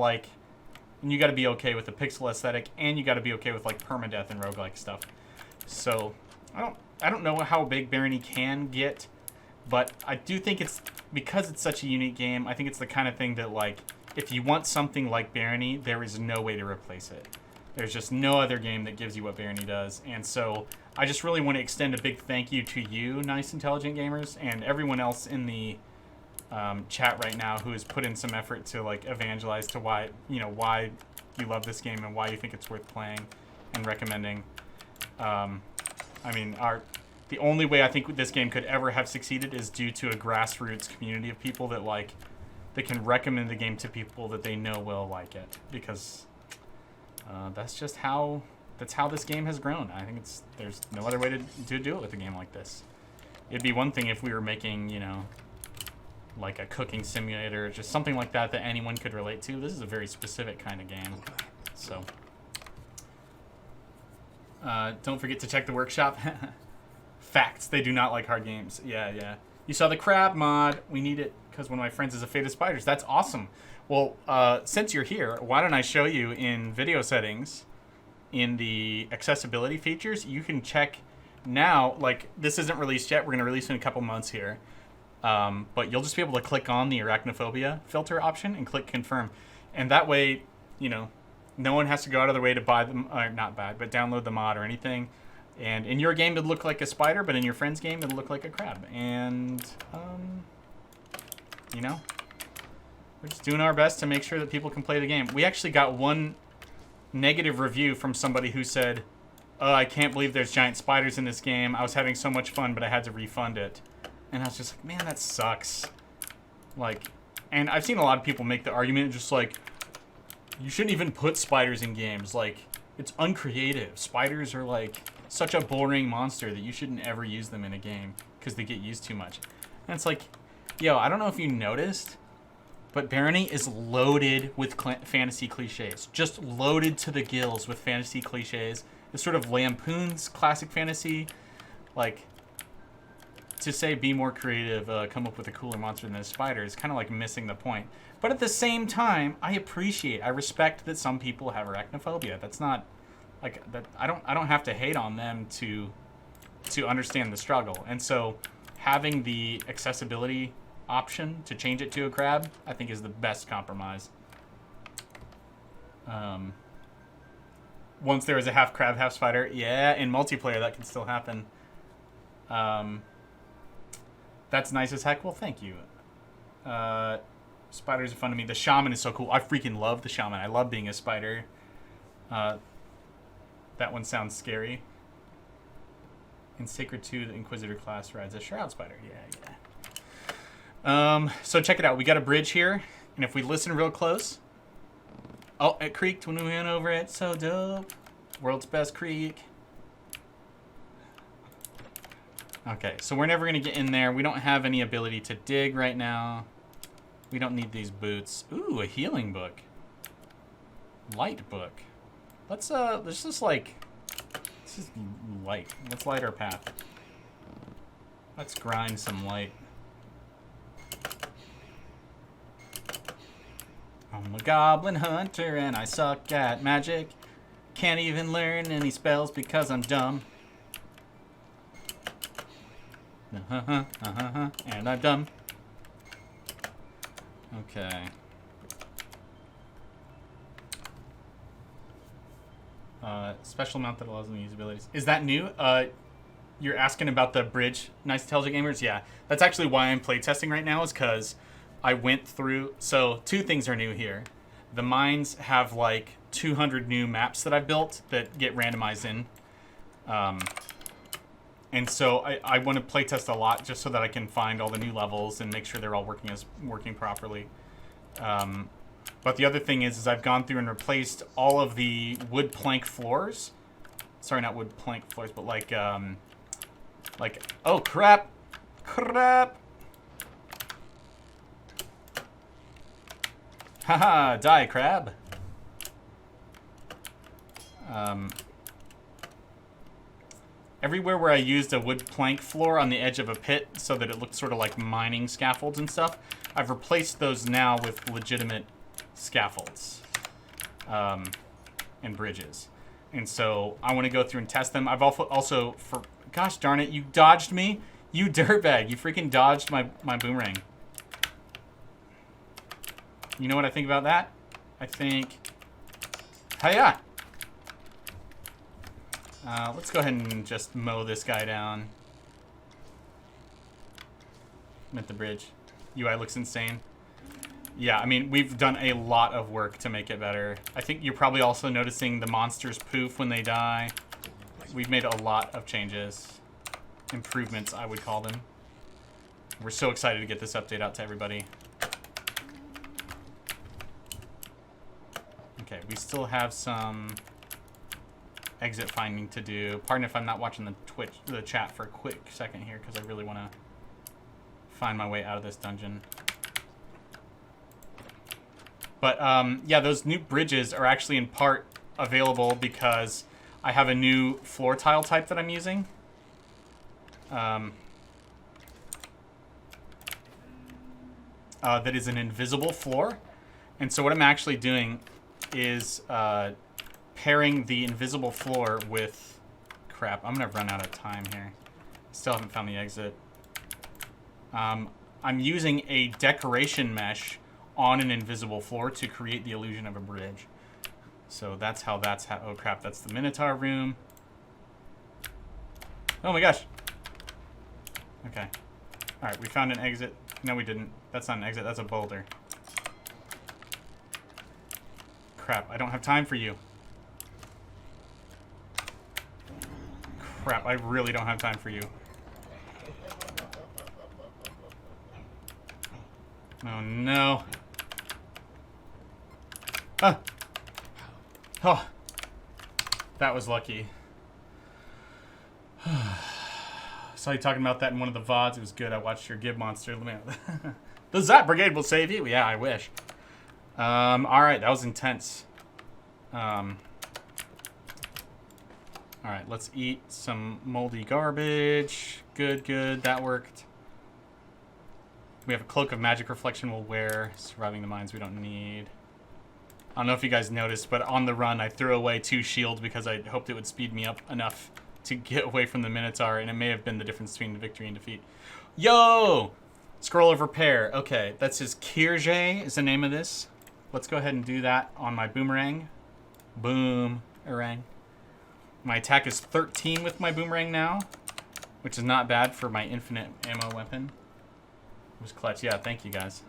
be okay with the pixel aesthetic, and you gotta be okay with like permadeath and roguelike stuff. So I don't know how big Barony can get, but I do think it's, because it's such a unique game, I think it's the kind of thing that, like, if you want something like Barony, there is no way to replace it. There's just no other game that gives you what Barony does, and so I just really want to extend a big thank you to you, nice intelligent gamers, and everyone else in the chat right now who has put in some effort to like evangelize to why you love this game and why you think it's worth playing and recommending. I mean, the only way I think this game could ever have succeeded is due to a grassroots community of people that can recommend the game to people that they know will like it, because that's just how this game has grown. I think there's no other way to do it with a game like this. It'd be one thing if we were making, you know, like a cooking simulator, just something like that anyone could relate to. This is a very specific kind of game. So, don't forget to check the workshop. Facts, they do not like hard games. Yeah. You saw the crab mod. We need it because one of my friends is a fan of spiders. That's awesome. Well, since you're here, why don't I show you in video settings, in the accessibility features, you can check now, like, this isn't released yet. We're going to release it in a couple months here. But you'll just be able to click on the arachnophobia filter option and click confirm. And that way, you know, no one has to go out of their way to buy them, or but download the mod or anything. And in your game, it'll look like a spider, but in your friend's game, it'll look like a crab. And, you know, we're just doing our best to make sure that people can play the game. We actually got one negative review from somebody who said, "Oh, I can't believe there's giant spiders in this game. I was having so much fun, but I had to refund it." And I was just like, man, that sucks. Like, and I've seen a lot of people make the argument just like, you shouldn't even put spiders in games. Like, it's uncreative. Spiders are like such a boring monster that you shouldn't ever use them in a game because they get used too much. And it's like, yo, I don't know if you noticed, but Barony is loaded with fantasy cliches. Just loaded to the gills with fantasy cliches. It sort of lampoons classic fantasy. Like, to say be more creative, come up with a cooler monster than a spider is kind of like missing the point. But at the same time, I respect that some people have arachnophobia. That's not Like that, I don't have to hate on them to understand the struggle. And so having the accessibility option to change it to a crab, I think is the best compromise. Once there is a half crab, half spider, yeah, in multiplayer that can still happen. That's nice as heck. Well, thank you. Spiders are fun to me. The shaman is so cool. I freaking love the shaman. I love being a spider. That one sounds scary. In Sacred 2, the Inquisitor class rides a shroud spider. Yeah. So check it out. We got a bridge here, and if we listen real close, oh, it creaked when we went over it. So dope. World's best creek. Okay, so we're never gonna get in there. We don't have any ability to dig right now. We don't need these boots. Ooh, a healing book. Light book. Let's just like, this is light. Let's light our path. Let's grind some light. I'm a goblin hunter and I suck at magic. Can't even learn any spells because I'm dumb. And I'm dumb. Okay. Special mount that allows them to use abilities. Is that new? You're asking about the bridge, Nice Intelligent Gamers? Yeah. That's actually why I'm playtesting right now, is because I went through... So, two things are new here. The mines have, like, 200 new maps that I've built that get randomized in. And so I want to playtest a lot just so that I can find all the new levels and make sure they're all working properly. But the other thing is I've gone through and replaced all of the wood plank floors. Sorry, not wood plank floors, but like oh crap, haha, die crab. Everywhere where I used a wood plank floor on the edge of a pit so that it looked sort of like mining scaffolds and stuff, I've replaced those now with legitimate scaffolds and bridges. And so I want to go through and test them. I've also for gosh darn it, you dodged me, you dirtbag! You freaking dodged my boomerang. You know what I think about that? I think, hiya! Let's go ahead and just mow this guy down. I'm at the bridge. UI looks insane. Yeah, I mean, we've done a lot of work to make it better. I think you're probably also noticing the monsters poof when they die. We've made a lot of changes. Improvements, I would call them. We're so excited to get this update out to everybody. Okay, we still have some exit finding to do. Pardon if I'm not watching the chat for a quick second here, because I really want to find my way out of this dungeon. But yeah, those new bridges are actually in part available because I have a new floor tile type that I'm using. That is an invisible floor. And so what I'm actually doing is pairing the invisible floor with... Crap, I'm going to run out of time here. Still haven't found the exit. I'm using a decoration mesh on an invisible floor to create the illusion of a bridge. So that's how oh crap, that's the Minotaur room. Oh my gosh. Okay. Alright, we found an exit. No, we didn't. That's not an exit, that's a boulder. Crap, I don't have time for you. Crap, I really don't have time for you. Oh no. Ah. Oh. That was lucky. Saw you talking about that in one of the VODs. It was good. I watched your Gib Monster. The Zap Brigade will save you. Yeah, I wish. Alright, that was intense. Alright, let's eat some moldy garbage. Good, good. That worked. We have a cloak of magic reflection we'll wear. Surviving the mines we don't need. I don't know if you guys noticed, but on the run, I threw away 2 shields because I hoped it would speed me up enough to get away from the Minotaur, and it may have been the difference between victory and defeat. Yo! Scroll of Repair. Okay, that's his Kirje is the name of this. Let's go ahead and do that on my boomerang. Boomerang. My attack is 13 with my boomerang now, which is not bad for my infinite ammo weapon. It was clutch. Yeah, thank you guys.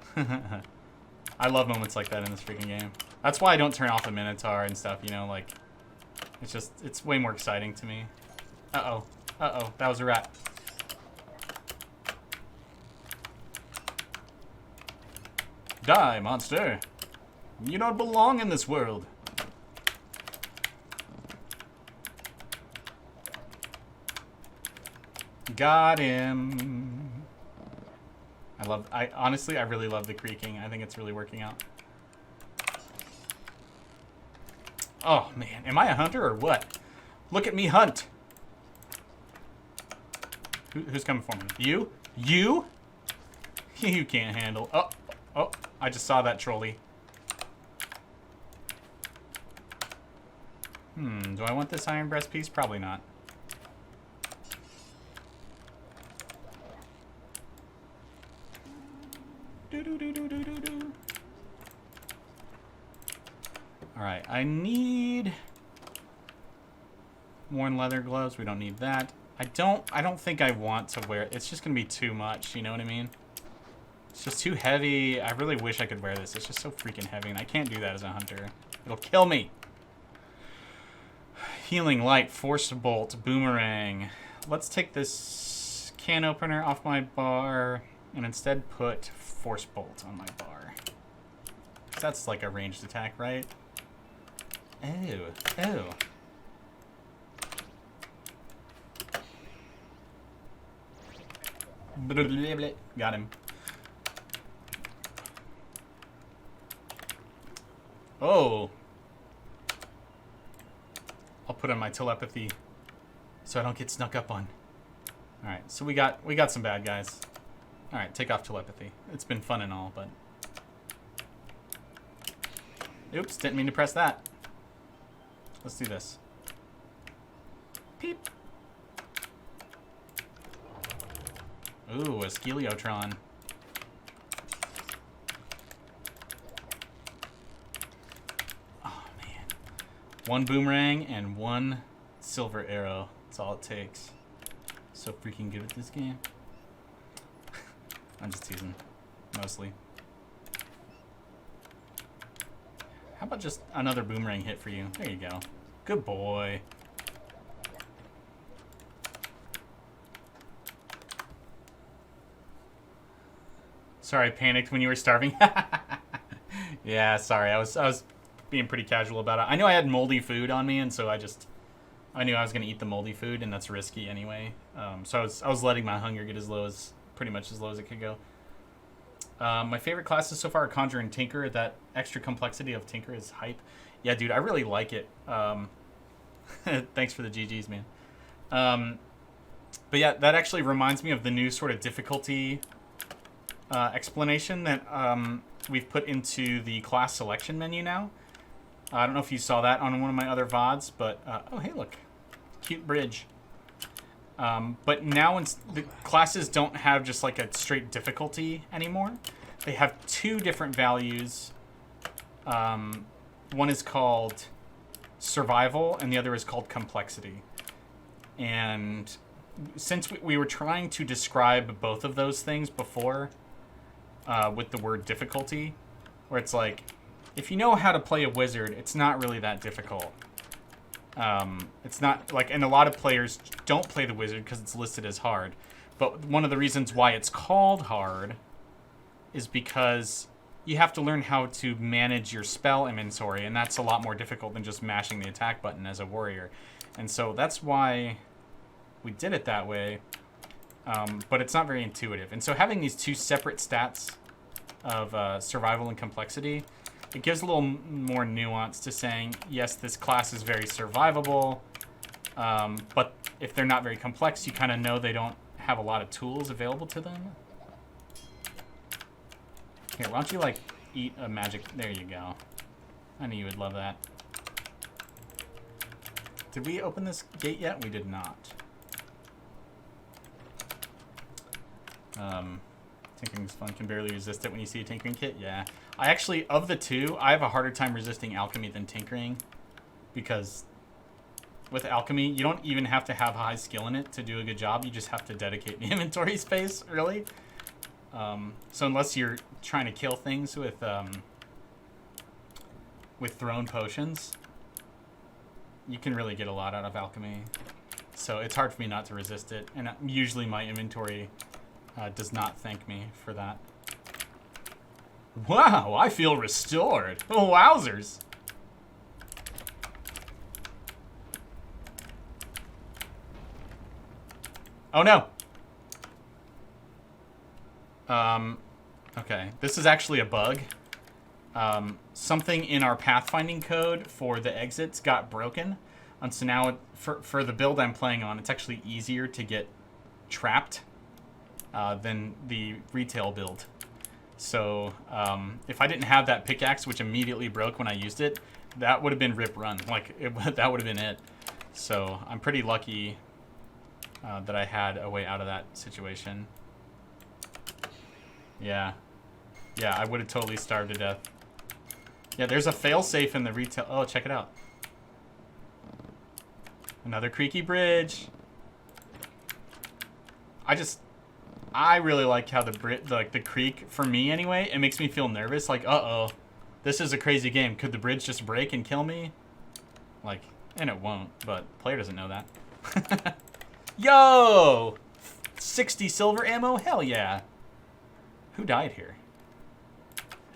I love moments like that in this freaking game. That's why I don't turn off the Minotaur and stuff, you know, like, it's way more exciting to me. Uh-oh. Uh-oh. That was a rat. Die, monster. You don't belong in this world. Got him. Honestly, I really love the creaking. I think it's really working out. Oh, man. Am I a hunter or what? Look at me hunt. Who's coming for me? You? You? You can't handle. Oh, oh, I just saw that trolley. Do I want this iron breast piece? Probably not. Alright, I need worn leather gloves. We don't need that. I don't think I want to wear it. It's just gonna be too much, you know what I mean? It's just too heavy. I really wish I could wear this. It's just so freaking heavy, and I can't do that as a hunter. It'll kill me. Healing light, force bolt, boomerang. Let's take this can opener off my bar and instead put force bolt on my bar. That's like a ranged attack, right? Ew. Ew. Got him. Oh. I'll put on my telepathy so I don't get snuck up on. Alright, so we got some bad guys. Alright, take off telepathy. It's been fun and all, but... Oops, didn't mean to press that. Let's do this. Peep. Ooh, a Skeliotron. Oh, man. 1 boomerang and 1 silver arrow. That's all it takes. So freaking good at this game. I'm just teasing. Mostly. How about just another boomerang hit for you? There you go. Good boy. Sorry, I panicked when you were starving. Yeah, sorry. I was being pretty casual about it. I knew I had moldy food on me, and so I knew I was gonna eat the moldy food, and that's risky anyway. So I was letting my hunger get pretty much as low as it could go. My favorite classes so far are Conjure and Tinker. That extra complexity of Tinker is hype. Yeah, dude, I really like it. Thanks for the GGs, man. But yeah, that actually reminds me of the new sort of difficulty explanation that we've put into the class selection menu now. I don't know if you saw that on one of my other VODs, but oh, hey, look. Cute bridge. But now the classes don't have just like a straight difficulty anymore. They have 2 different values. One is called survival, and the other is called complexity. And since we were trying to describe both of those things before with the word difficulty, where it's like, if you know how to play a wizard, it's not really that difficult. It's not like, and a lot of players don't play the wizard because it's listed as hard. But one of the reasons why it's called hard is because you have to learn how to manage your spell inventory, and that's a lot more difficult than just mashing the attack button as a warrior. And so that's why we did it that way, but it's not very intuitive. And so having these 2 separate stats of survival and complexity, it gives a little more nuance to saying, yes, this class is very survivable, but if they're not very complex, you kind of know they don't have a lot of tools available to them. Here, why don't you, like, eat a magic... There you go. I knew you would love that. Did we open this gate yet? We did not. Tinkering's fun. Can barely resist it when you see a tinkering kit. Yeah. I actually, of the two, I have a harder time resisting alchemy than tinkering. Because with alchemy, you don't even have to have high skill in it to do a good job. You just have to dedicate the inventory space, really. So unless you're trying to kill things with thrown potions, you can really get a lot out of alchemy. So it's hard for me not to resist it. And usually my inventory does not thank me for that. Wow, I feel restored. Oh, wowzers. Oh, no. Okay. This is actually a bug. Something in our pathfinding code for the exits got broken. And so now, for the build I'm playing on, it's actually easier to get trapped than the retail build. So, if I didn't have that pickaxe, which immediately broke when I used it, that would have been rip run. Like, that would have been it. So, I'm pretty lucky that I had a way out of that situation. Yeah. Yeah, I would have totally starved to death. Yeah, there's a failsafe in the retail. Oh, check it out. Another creaky bridge. I really like how the creak, for me anyway, it makes me feel nervous. Like, uh-oh, this is a crazy game. Could the bridge just break and kill me? Like, and it won't, but player doesn't know that. Yo! 60 silver ammo? Hell yeah. Who died here?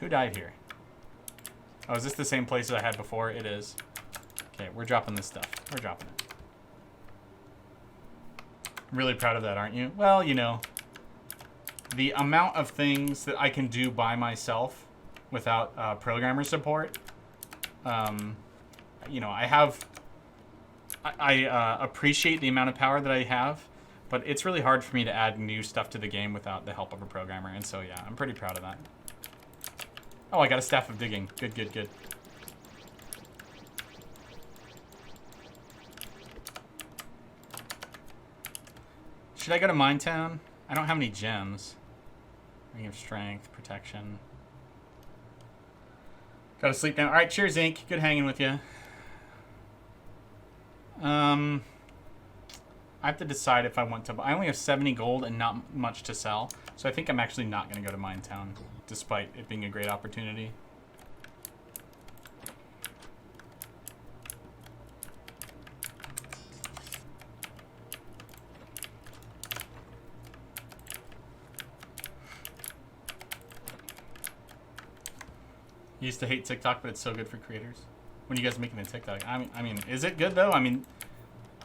Who died here? Oh, is this the same place that I had before? It is. Okay, we're dropping this stuff. We're dropping it. Really proud of that, aren't you? Well, you know, the amount of things that I can do by myself without programmer support, you know, I appreciate the amount of power that I have, but it's really hard for me to add new stuff to the game without the help of a programmer, and so yeah, I'm pretty proud of that. Oh, I got a staff of digging. Good, good, good. Should I go to Minetown? I don't have any gems. Ring of Strength, Protection. Gotta sleep now. Alright, cheers, Ink. Good hanging with you. I have to decide if I want to... I only have 70 gold and not much to sell. So I think I'm actually not going to go to Minetown, despite it being a great opportunity. You used to hate TikTok, but it's so good for creators. When you guys are making a TikTok, I mean, is it good though? I mean,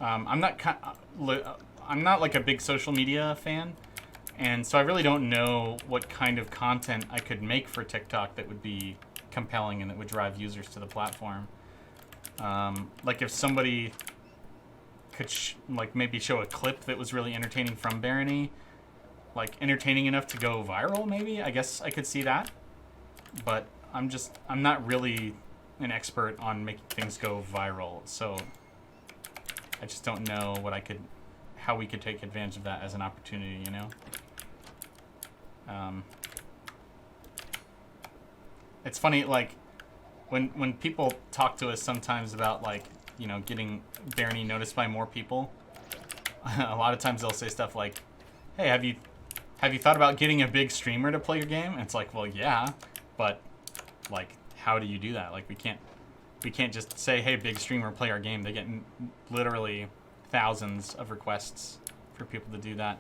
I'm not like a big social media fan, and so I really don't know what kind of content I could make for TikTok that would be compelling and that would drive users to the platform. Like if somebody could like maybe show a clip that was really entertaining from Barony, like entertaining enough to go viral, maybe. I guess I could see that, but I'm not really an expert on making things go viral, so I just don't know how we could take advantage of that as an opportunity, you know? It's funny, like, when people talk to us sometimes about, like, you know, getting Barony noticed by more people, a lot of times they'll say stuff like, hey, have you thought about getting a big streamer to play your game? And it's like, well, yeah, but, like, how do you do that? Like, we can't just say, hey, big streamer, play our game. They get literally thousands of requests for people to do that.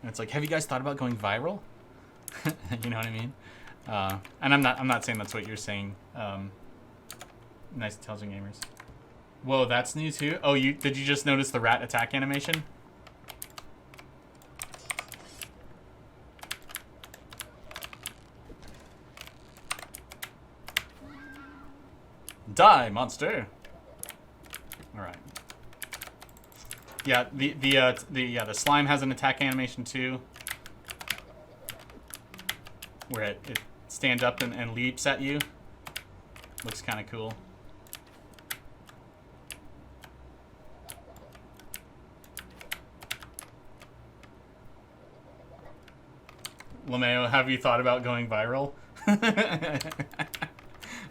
And it's like, have you guys thought about going viral? You know what I mean? And I'm not saying that's what you're saying. Nice intelligent gamers. Whoa, that's new too? Oh, did you just notice the rat attack animation? Die, monster! Alright. Yeah, the slime has an attack animation too, where it stands up and leaps at you. Looks kind of cool. LeMayo, have you thought about going viral?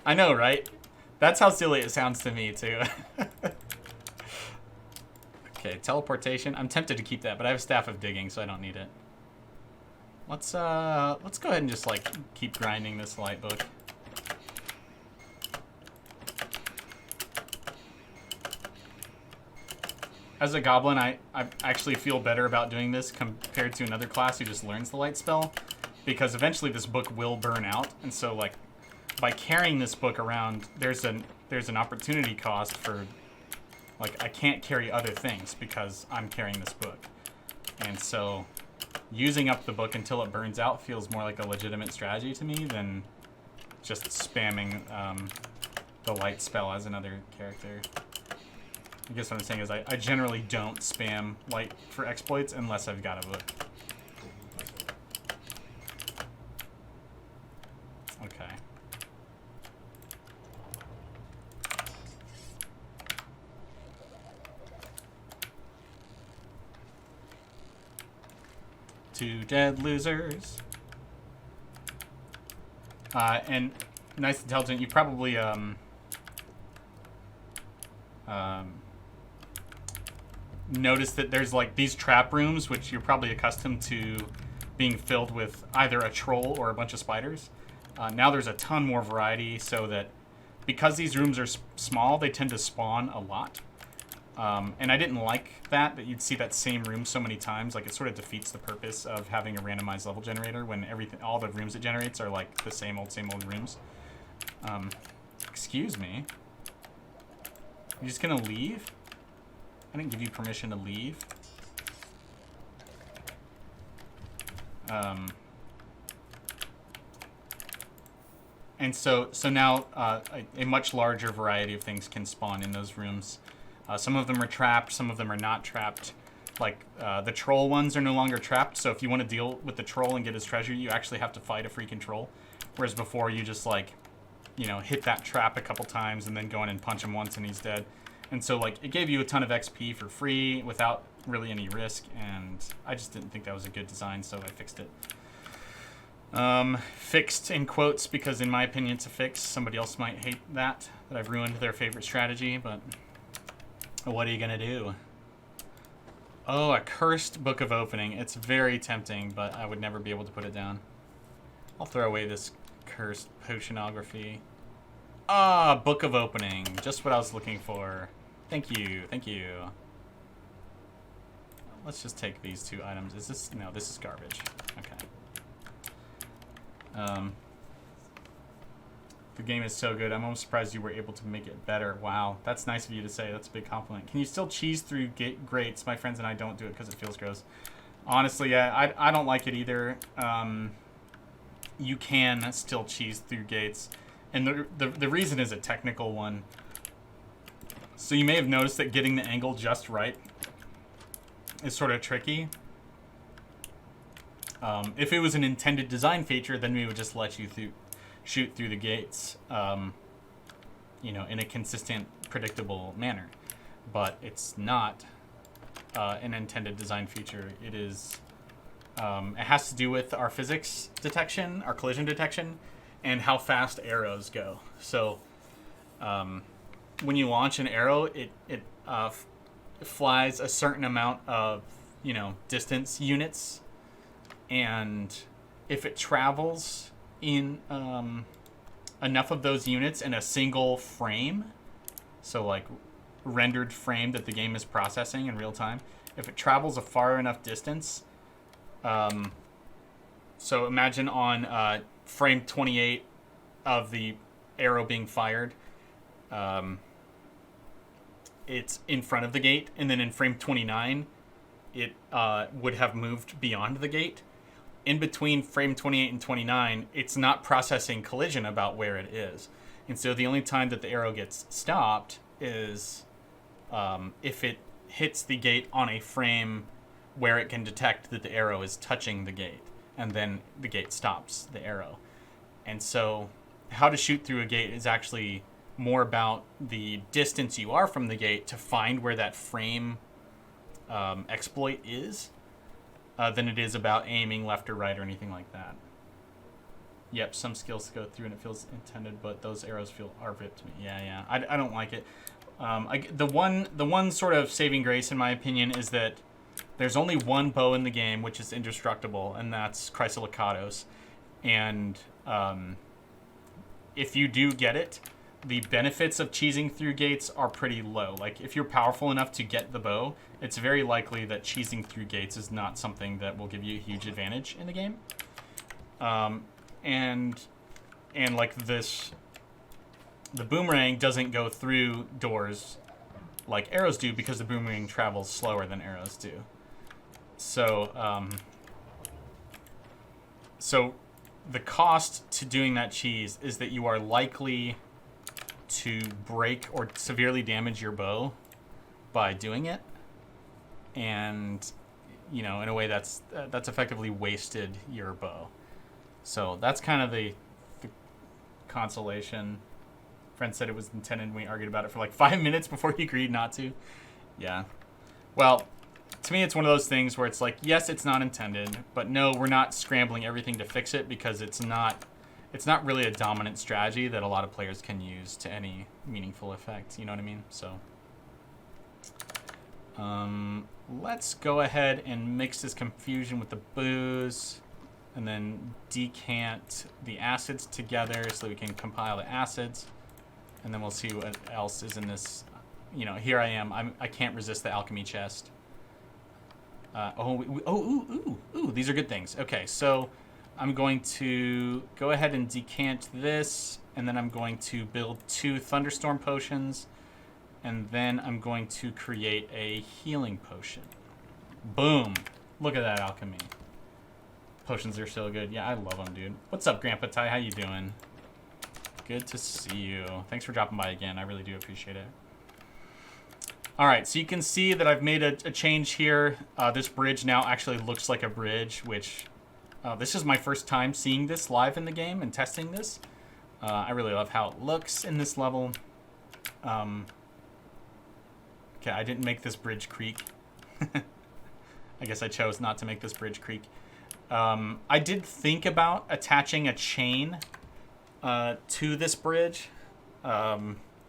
I know, right? That's how silly it sounds to me, too. Okay, teleportation. I'm tempted to keep that, but I have a staff of digging, so I don't need it. Let's go ahead and just, like, keep grinding this light book. As a goblin, I actually feel better about doing this compared to another class who just learns the light spell, because eventually this book will burn out, and so, like, by carrying this book around, there's an opportunity cost for, like, I can't carry other things because I'm carrying this book. And so using up the book until it burns out feels more like a legitimate strategy to me than just spamming the light spell as another character. I guess what I'm saying is I generally don't spam light for exploits unless I've got a book. Okay. Two dead losers. And nice intelligent, you probably notice that there's like these trap rooms, which you're probably accustomed to being filled with either a troll or a bunch of spiders. Now there's a ton more variety, so that because these rooms are small, they tend to spawn a lot. And I didn't like that you'd see that same room so many times. Like, it sort of defeats the purpose of having a randomized level generator when all the rooms it generates are like the same old rooms. Excuse me. You just gonna leave? I didn't give you permission to leave. And so now a much larger variety of things can spawn in those rooms. Some of them are trapped, some of them are not trapped. Like, the troll ones are no longer trapped, so if you want to deal with the troll and get his treasure, you actually have to fight a freaking troll. Whereas before, you just, like, you know, hit that trap a couple times and then go in and punch him once and he's dead. And so, like, it gave you a ton of XP for free without really any risk, and I just didn't think that was a good design, so I fixed it. Fixed in quotes, because in my opinion it's a fix. Somebody else might hate that I've ruined their favorite strategy, but what are you gonna do? Oh, a cursed Book of Opening. It's very tempting, but I would never be able to put it down. I'll throw away this cursed potionography. Ah, Book of Opening. Just what I was looking for. Thank you, thank you. Let's just take these two items. Is this... No, this is garbage. Okay. The game is so good. I'm almost surprised you were able to make it better. Wow, that's nice of you to say. That's a big compliment. Can you still cheese through grates? My friends and I don't do it because it feels gross. Honestly, yeah, I don't like it either. You can still cheese through gates. And the reason is a technical one. So you may have noticed that getting the angle just right is sort of tricky. If it was an intended design feature, then we would just let you shoot through the gates, you know, in a consistent, predictable manner. But it's not an intended design feature. It is. It has to do with our physics detection, our collision detection, and how fast arrows go. So, when you launch an arrow, it flies a certain amount of, you know, distance units. And if it travels in enough of those units in a single frame, so like rendered frame that the game is processing in real time, if it travels a far enough distance, so imagine on frame 28 of the arrow being fired, it's in front of the gate, and then in frame 29, it would have moved beyond the gate. In between frame 28 and 29, it's not processing collision about where it is. And so the only time that the arrow gets stopped is if it hits the gate on a frame where it can detect that the arrow is touching the gate. And then the gate stops the arrow. And so how to shoot through a gate is actually more about the distance you are from the gate to find where that frame exploit is than it is about aiming left or right or anything like that. Yep, some skills go through and it feels intended, but those arrows are ripped to me. Yeah. I don't like it. The one sort of saving grace, in my opinion, is that there's only one bow in the game, which is indestructible, and that's Chrysolicados. And if you do get it, the benefits of cheesing through gates are pretty low. Like, if you're powerful enough to get the bow, it's very likely that cheesing through gates is not something that will give you a huge advantage in the game. And like this, the boomerang doesn't go through doors like arrows do because the boomerang travels slower than arrows do. So, so the cost to doing that cheese is that you are likely to break or severely damage your bow by doing it, and in a way that's effectively wasted your bow. So that's kind of the consolation. Friend said it was intended, and we argued about it for like 5 minutes before he agreed not to. Yeah. Well, to me, it's one of those things where it's like, yes, it's not intended, but no, we're not scrambling everything to fix it because it's not really a dominant strategy that a lot of players can use to any meaningful effect. You know what I mean? So let's go ahead and mix this confusion with the booze and then decant the acids together so we can compile the acids. And then we'll see what else is in this. Here I am. I can't resist the alchemy chest. Ooh, these are good things. Okay, so I'm going to go ahead and decant this, and then I'm going to build 2 thunderstorm potions, and then I'm going to create a healing potion. Boom. Look at that alchemy. Potions are so good. Yeah, I love them, dude. What's up, Grandpa Ty? How you doing? Good to see you. Thanks for dropping by again. I really do appreciate it. All right, so you can see that I've made a change here. This bridge now actually looks like a bridge, which this is my first time seeing this live in the game and testing this. I really love how it looks in this level. Okay, I didn't make this bridge creak. I guess I chose not to make this bridge creak. I did think about attaching a chain to this bridge,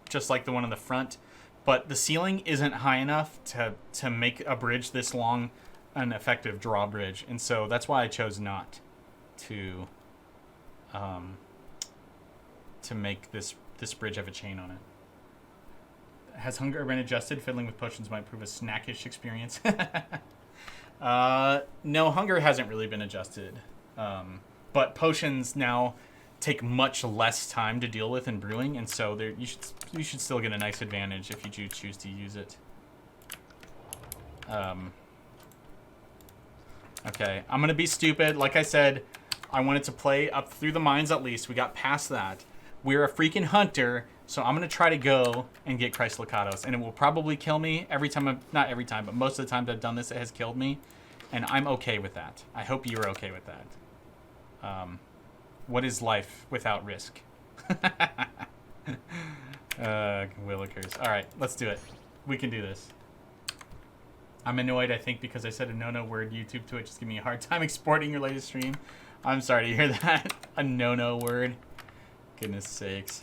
just like the one in the front, but the ceiling isn't high enough to make a bridge this long an effective drawbridge, and so that's why I chose not to make this bridge have a chain on it. Has hunger been adjusted? Fiddling with potions might prove a snackish experience. No, hunger hasn't really been adjusted, but potions now take much less time to deal with in brewing, and so you should still get a nice advantage if you do choose to use it. Okay, I'm gonna be stupid. Like I said, I wanted to play up through the mines at least. We got past that. We're a freaking hunter, so I'm gonna try to go and get Chrysolicados, and it will probably kill me every time. Not every time, but most of the times I've done this, it has killed me, and I'm okay with that. I hope you're okay with that. What is life without risk? Willikers. All right, let's do it. We can do this. I'm annoyed, I think, because I said a no-no word. YouTube, Twitch is giving me a hard time exporting your latest stream. I'm sorry to hear that. A no-no word. Goodness sakes.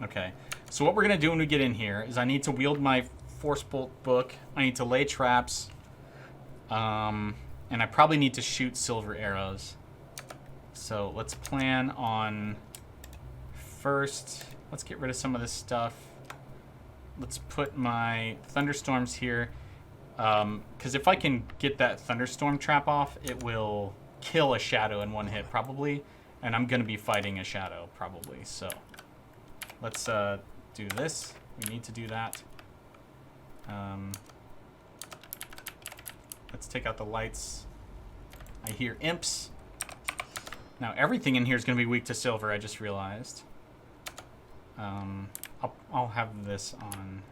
Okay, so what we're going to do when we get in here is I need to wield my Force Bolt book. I need to lay traps. And I probably need to shoot silver arrows. So let's plan on first, let's get rid of some of this stuff. Let's put my thunderstorms here. Because if I can get that thunderstorm trap off, it will kill a shadow in one hit probably. And I'm going to be fighting a shadow probably. So let's do this. We need to do that. Let's take out the lights. I hear imps. Now everything in here is going to be weak to silver, I just realized. I'll have this on.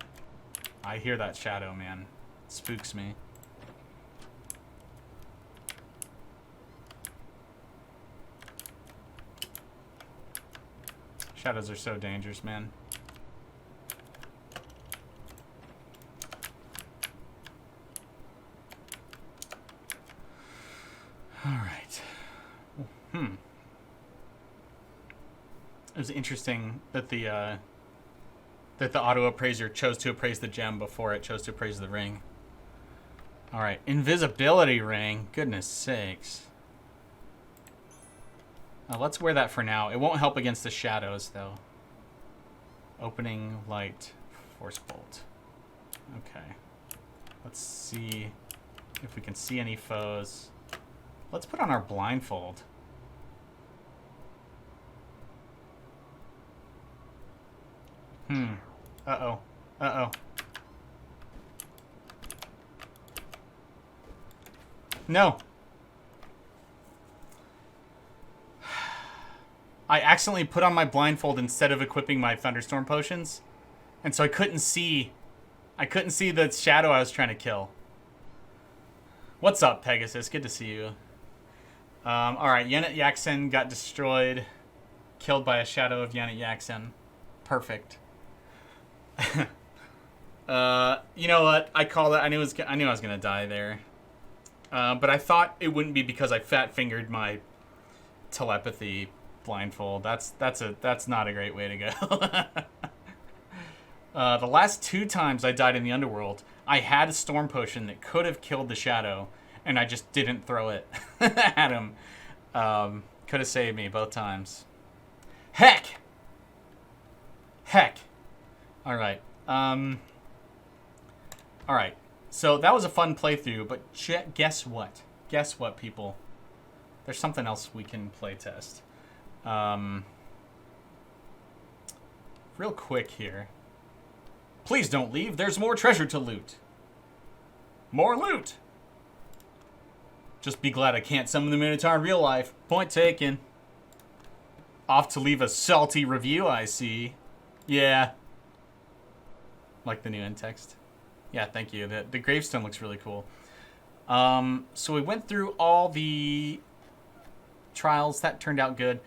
I hear that shadow, man. It spooks me. Shadows are so dangerous, man. All right. It was interesting that the auto appraiser chose to appraise the gem before it chose to appraise the ring. All right, invisibility ring. Goodness sakes. Let's wear that for now. It won't help against the shadows, though. Opening light, force bolt. Okay. Let's see if we can see any foes. Let's put on our blindfold. Uh-oh. Uh-oh. No. I accidentally put on my blindfold instead of equipping my thunderstorm potions. And so I couldn't see the shadow I was trying to kill. What's up, Pegasus? Good to see you. Alright, Yennet Yaxen got destroyed. Killed by a shadow of Yennet Yaxen. Perfect. You know what? I called it. I knew I was gonna die there. But I thought it wouldn't be because I fat fingered my telepathy blindfold. That's not a great way to go. The last 2 times I died in the underworld, I had a storm potion that could have killed the shadow, and I just didn't throw it at him. Could have saved me both times. Heck. All right. All right. So that was a fun playthrough, but guess what? Guess what, people? There's something else we can playtest. Real quick here. Please don't leave. There's more treasure to loot. More loot. Just be glad I can't summon the Minotaur in real life. Point taken. Off to leave a salty review, I see. Yeah. Like the new end text. Yeah, thank you. The gravestone looks really cool. So we went through all the trials. That turned out good.